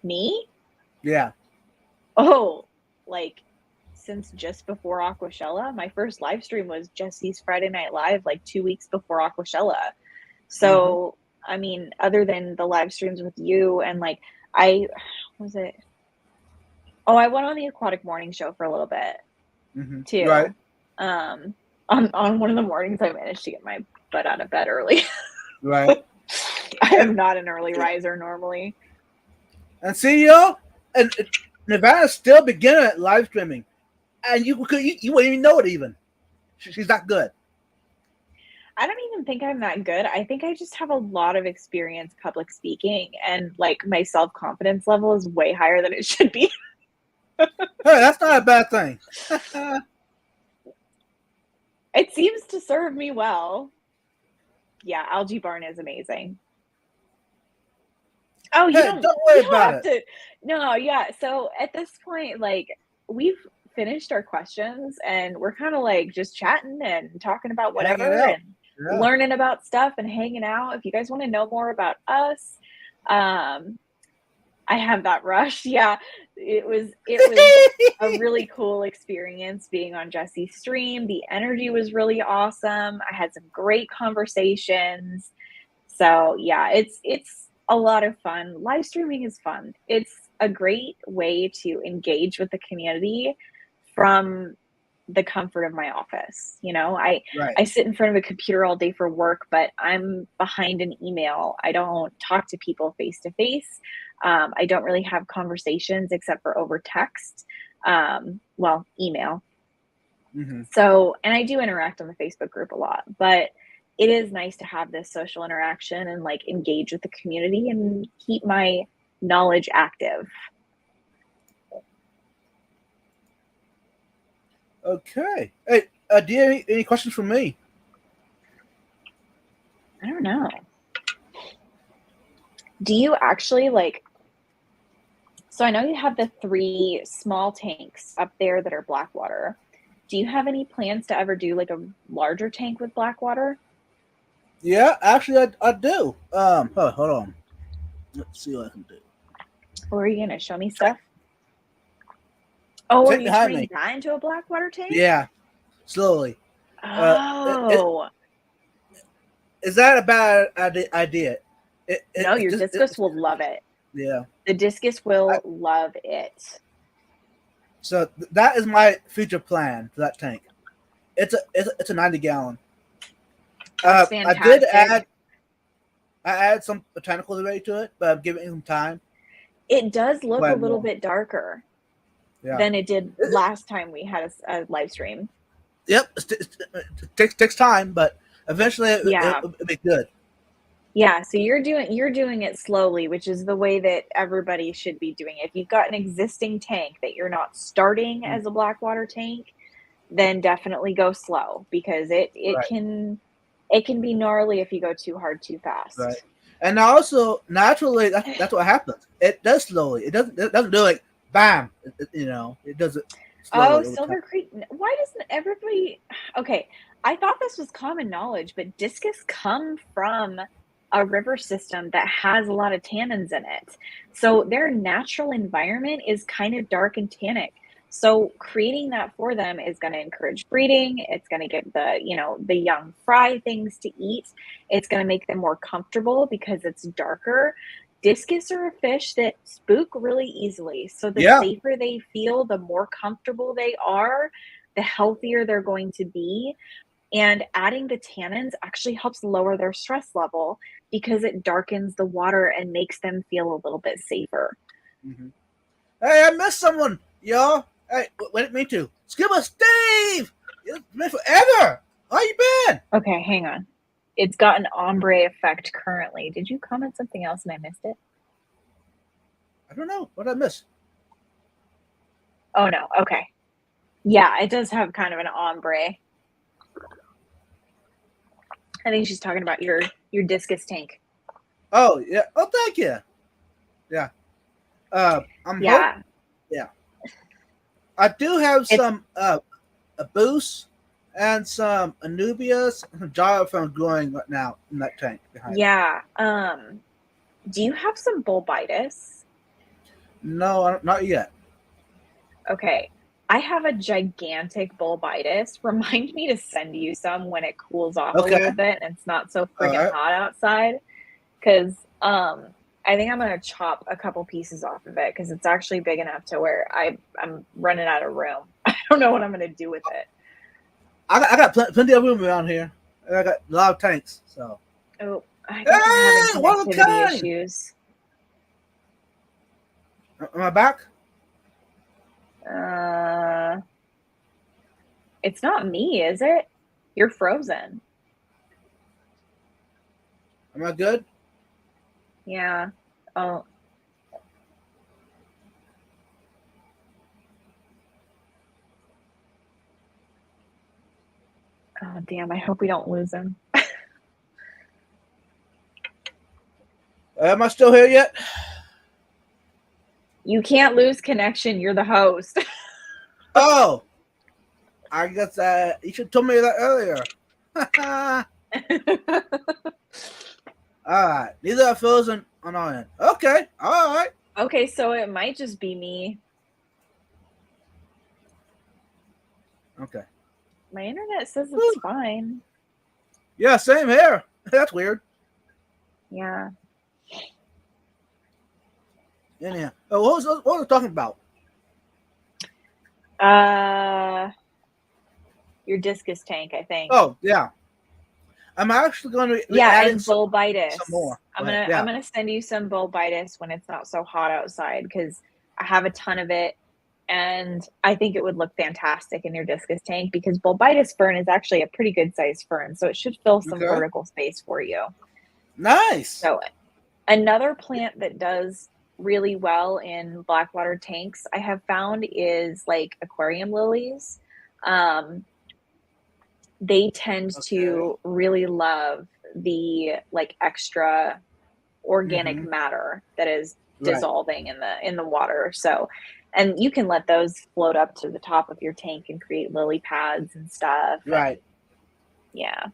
Me? Yeah. Oh, like since just before Aquashella. My first live stream was Jesse's Friday Night Live, like 2 weeks before Aquashella. Mm-hmm. So, I mean, other than the live streams with you and like, I was it. Oh, I went on the Aquatic Morning Show for a little bit Mm-hmm. Right. too. Um, on one of the mornings, I managed to get my butt out of bed early. Right. I am And not an early riser normally. see y'all, and Nirvana's still beginner at live streaming. and you wouldn't even know it. Even she's not good. I don't even think I'm that good. I think I just have a lot of experience public speaking, and like my self-confidence level is way higher than it should be. Hey, that's not a bad thing. It seems to serve me well. Yeah, Algae Barn is amazing. Oh, Hey, don't worry you don't about have it. to. No, yeah. So at this point, like we've finished our questions and we're kind of like just chatting and talking about Hanging whatever out. and Yeah. learning about stuff and hanging out. If you guys want to know more about us, um, I have that rush. Yeah, it was a really cool experience being on Jesse's stream. The energy was really awesome. I had some great conversations. So yeah, it's a lot of fun. Live streaming is fun. It's a great way to engage with the community from the comfort of my office. You know, Right. I sit in front of a computer all day for work, but I'm behind an email. I don't talk to people face to face. I don't really have conversations except for over text. Well, email. Mm-hmm. So, and I do interact on the Facebook group a lot, but it is nice to have this social interaction and like engage with the community and keep my knowledge active. Okay. Hey, do you have any questions for me? I don't know. Do you actually like, so I know you have the 3 small tanks up there that are Blackwater. Do you have any plans to ever do like a larger tank with Blackwater? Yeah, actually, I do. Hold on. Let's see what I can do. Or are you going to show me stuff? Oh, are Take you behind turning me. that into a Blackwater tank? Yeah, slowly. Oh, Is that a bad idea? no, your discus will love it. Yeah. The discus will love it. So that is my future plan for that tank. It's a 90-gallon. That's I did fantastic. add some botanicals already to it, but I'm giving it some time. It does look a Quite little more. bit darker Yeah. than it did last time we had a live stream. Yep. It takes time, but eventually Yeah. it'll be good. Yeah, so you're doing it slowly, which is the way that everybody should be doing it. If you've got an existing tank that you're not starting as a Blackwater tank, then definitely go slow because Right. it can be gnarly if you go too hard too Right. fast. And also, naturally, that's what happens. It does slowly. It doesn't do like bam. It does it Oh, slowly over time. Silver Creek. Why doesn't everybody? Okay, I thought this was common knowledge, but discus come from a river system that has a lot of tannins in it. So their natural environment is kind of dark and tannic. So creating that for them is going to encourage breeding. It's going to get the young fry things to eat. It's going to make them more comfortable because it's darker. Discus are a fish that spook really easily. So the Yeah. safer they feel, the more comfortable they are, the healthier they're going to be. And adding the tannins actually helps lower their stress level because it darkens the water and makes them feel a little bit safer. Mm-hmm. Hey, I missed someone, y'all. Hey, wait, me too. Scuba Steve! It's been forever. How you been? Okay, hang on. It's got an ombre effect currently. Did you comment something else and I missed it? I don't know. What did I miss? Oh, no. Okay. Yeah, it does have kind of an ombre. I think she's talking about your discus tank. Oh, yeah. Oh, thank you. Yeah. Yeah. Yeah. I do have some a boost and some Anubias and some gyrophones growing right now in that tank behind me. Yeah. Do you have some bulbitis? No, not yet. Okay. I have a gigantic bulbitis. Remind me to send you some when it cools off a little bit and it's not so friggin' hot outside. Because I think I'm going to chop a couple pieces off of it because it's actually big enough to where I'm running out of room. I don't know what I'm going to do with it. I got plenty of room around here. I got a lot of tanks. So. Oh, I think I'm having connectivity issues. Am I back? It's not me, is it? You're frozen. Am I good? Yeah. Oh. Oh, damn. I hope we don't lose him. Am I still here yet? You can't lose connection. You're the host. Oh, I guess you should have told me that earlier. All right. Neither are Phil's on our end. Okay. All right. Okay, so it might just be me. Okay. My internet says it's fine. Yeah, same here. That's weird. Yeah. Anyhow, what was I talking about? Your discus tank, I think. Oh, yeah. I'm actually going to and bulbitis. some more. I'm gonna send you some bulbitis when it's not so hot outside because I have a ton of it, and I think it would look fantastic in your discus tank because bulbitis fern is actually a pretty good sized fern, so it should fill some vertical space for you. Nice. So, another plant that does really well in blackwater tanks I have found is like aquarium lilies. They tend to really love the like extra organic matter that is dissolving in the water. So, and you can let those float up to the top of your tank and create lily pads and stuff. Right. And, yeah.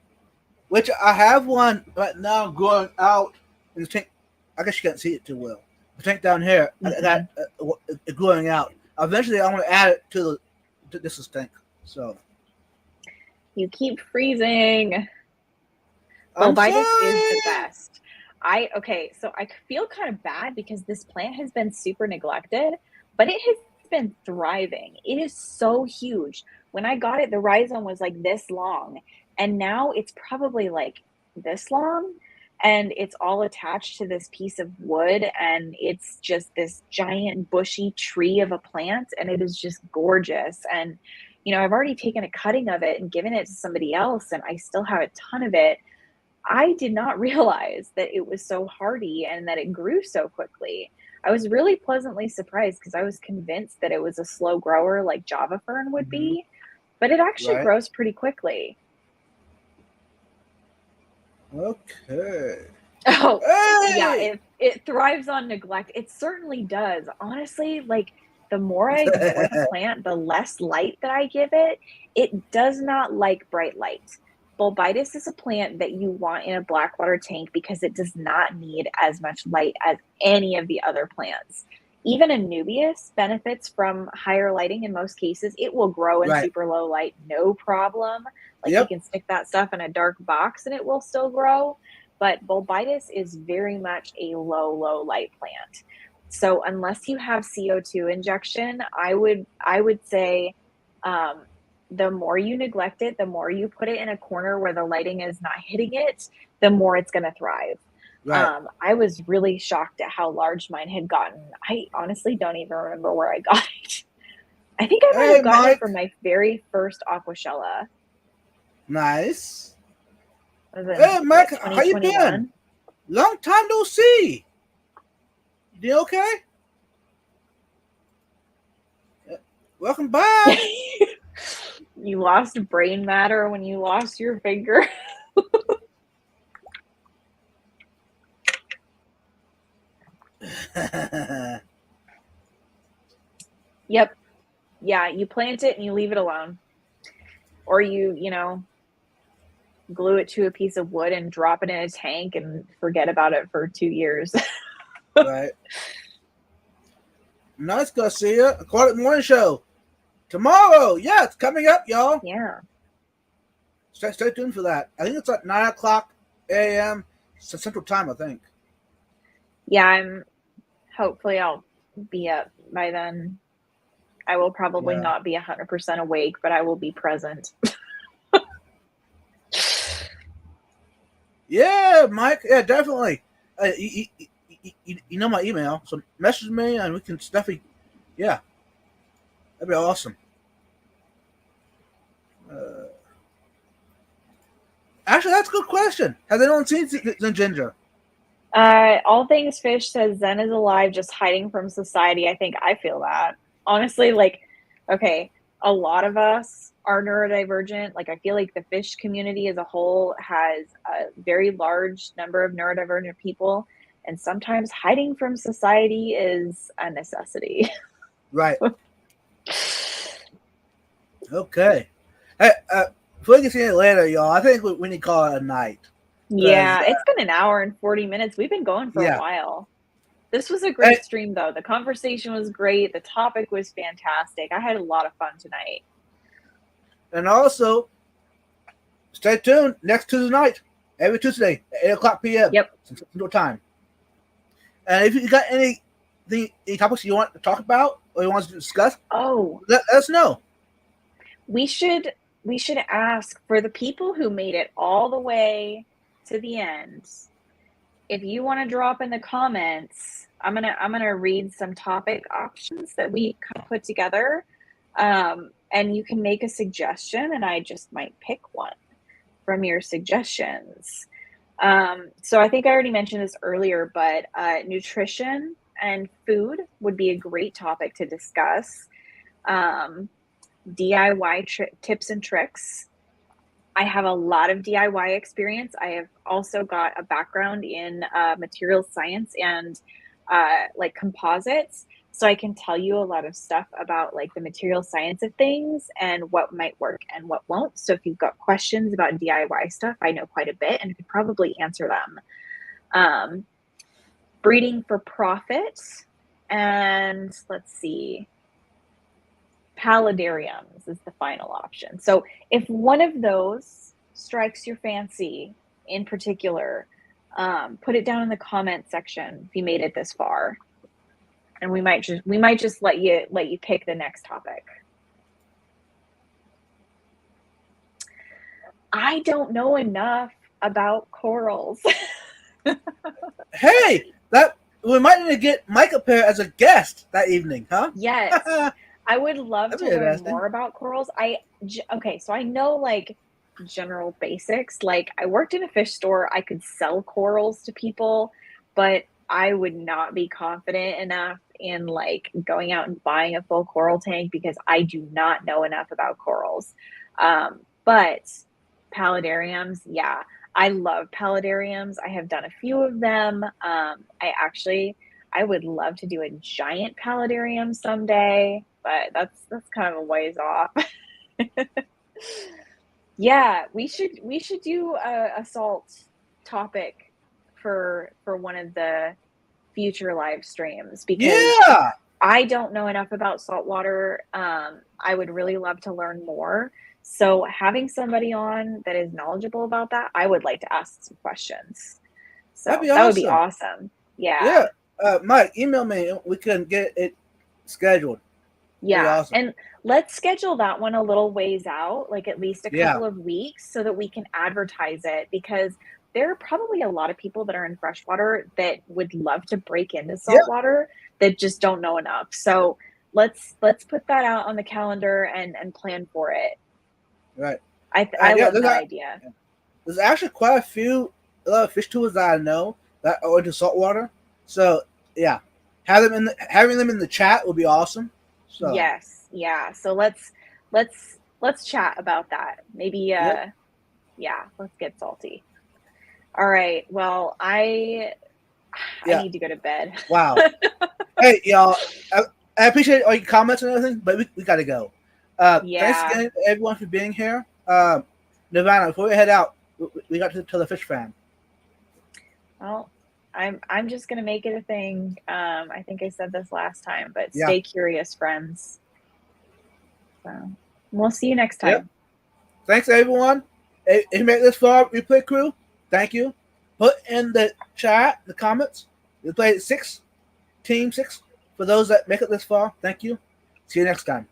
Which I have one right now growing out in the tank. I guess you can't see it too well. The tank down here, I got it growing out. Eventually, I want to add it to this tank. So. You keep freezing. Bulbitis is the best. So I feel kind of bad because this plant has been super neglected, but it has been thriving. It is so huge. When I got it, the rhizome was like this long, and now it's probably like this long, and it's all attached to this piece of wood, and it's just this giant bushy tree of a plant, and it is just gorgeous. And I've already taken a cutting of it and given it to somebody else, and I still have a ton of it. I did not realize that it was so hardy and that it grew so quickly. I was really pleasantly surprised because I was convinced that it was a slow grower like Java fern would be, but it actually grows pretty quickly. Okay. Oh, yeah, it thrives on neglect. It certainly does. Honestly, like the more I ignore the plant, the less light that I give it. It does not like bright light. Bulbitis is a plant that you want in a blackwater tank because it does not need as much light as any of the other plants. Even Anubias benefits from higher lighting in most cases. It will grow in super low light, no problem. Like you can stick that stuff in a dark box and it will still grow. But Bulbitis is very much a low light plant. So unless you have CO2 injection, I would say the more you neglect it, the more you put it in a corner where the lighting is not hitting it, the more it's going to thrive. I was really shocked at how large mine had gotten. I honestly don't even remember where I got it. I think I might have gotten it from my very first Aquashella. Nice. Hey, Mike, how you been? Long time no see. You okay? Welcome back. You lost brain matter when you lost your finger. Yep. Yeah, you plant it and you leave it alone. Or you glue it to a piece of wood and drop it in a tank and forget about it for 2 years. Right. Nice to see you. Aquatic Morning Show. Tomorrow. Yeah, it's coming up, y'all. Yeah. Stay tuned for that. I think it's at 9 o'clock a.m. Central Time, I think. Yeah, hopefully I'll be up by then. I will probably not be 100% awake, but I will be present. Yeah, Mike. Yeah, definitely. You know my email, so message me and we can definitely. Yeah, that'd be awesome. Actually, that's a good question. Has anyone seen Ginger? All Things Fish says Zen is alive, just hiding from society. I think I feel that. Honestly, like, okay, a lot of us are neurodivergent. Like, I feel like the fish community as a whole has a very large number of neurodivergent people. And sometimes hiding from society is a necessity. Right. Okay. Hey, before we get to it later, y'all, I think we need to call it a night. Yeah, it's been an hour and 40 minutes. We've been going for a while. This was a great stream, though. The conversation was great. The topic was fantastic. I had a lot of fun tonight. And also, stay tuned next Tuesday night, every Tuesday at 8 o'clock p.m. Yep. Central Time. And if you got any topics you want to talk about or you want us to discuss, let us know. We should ask for the people who made it all the way to the end. If you want to drop in the comments, I'm gonna read some topic options that we put together, and you can make a suggestion, and I just might pick one from your suggestions. So I think I already mentioned this earlier, but nutrition and food would be a great topic to discuss. DIY tips and tricks. I have a lot of DIY experience. I have also got a background in material science and like composites. So I can tell you a lot of stuff about like the material science of things and what might work and what won't. So if you've got questions about DIY stuff, I know quite a bit and could probably answer them. Breeding for profit. And let's see. Paludariums is the final option. So if one of those strikes your fancy in particular, put it down in the comment section if you made it this far, and we might just let you pick the next topic. I don't know enough about corals. Hey, we might need to get Mike up here as a guest that evening, huh? Yes. I would love to learn more about corals. So I know like general basics. Like I worked in a fish store. I could sell corals to people, but I would not be confident enough in like going out and buying a full coral tank because I do not know enough about corals. But paludariums, yeah, I love paludariums. I have done a few of them. I would love to do a giant paludarium someday, but that's kind of a ways off. Yeah, we should do a salt topic for one of the future live streams because I don't know enough about saltwater. I would really love to learn more. So having somebody on that is knowledgeable about that, I would like to ask some questions. So that would be awesome. Yeah. Mike, email me. We can get it scheduled. Yeah. Awesome. And let's schedule that one a little ways out, like at least a couple of weeks so that we can advertise it because there are probably a lot of people that are in freshwater that would love to break into saltwater that just don't know enough. So let's put that out on the calendar and plan for it. Right. I love that idea. There's actually quite a lot of fish tours that I know that are into saltwater. So yeah, having them in the chat would be awesome. So yes, yeah. So let's chat about that. Maybe let's get salty. All right. Well, I need to go to bed. Wow. Hey, y'all. I appreciate all your comments and everything, but we got to go. Thanks again to everyone for being here. Nirvana, before we head out, we got to tell the fish fan. Well, I'm just gonna make it a thing. I think I said this last time, but stay curious, friends. So we'll see you next time. Yep. Thanks, everyone. If you made this far, replay crew, thank you. Put in the chat, the comments. We played Team 6. For those that make it this far, thank you. See you next time.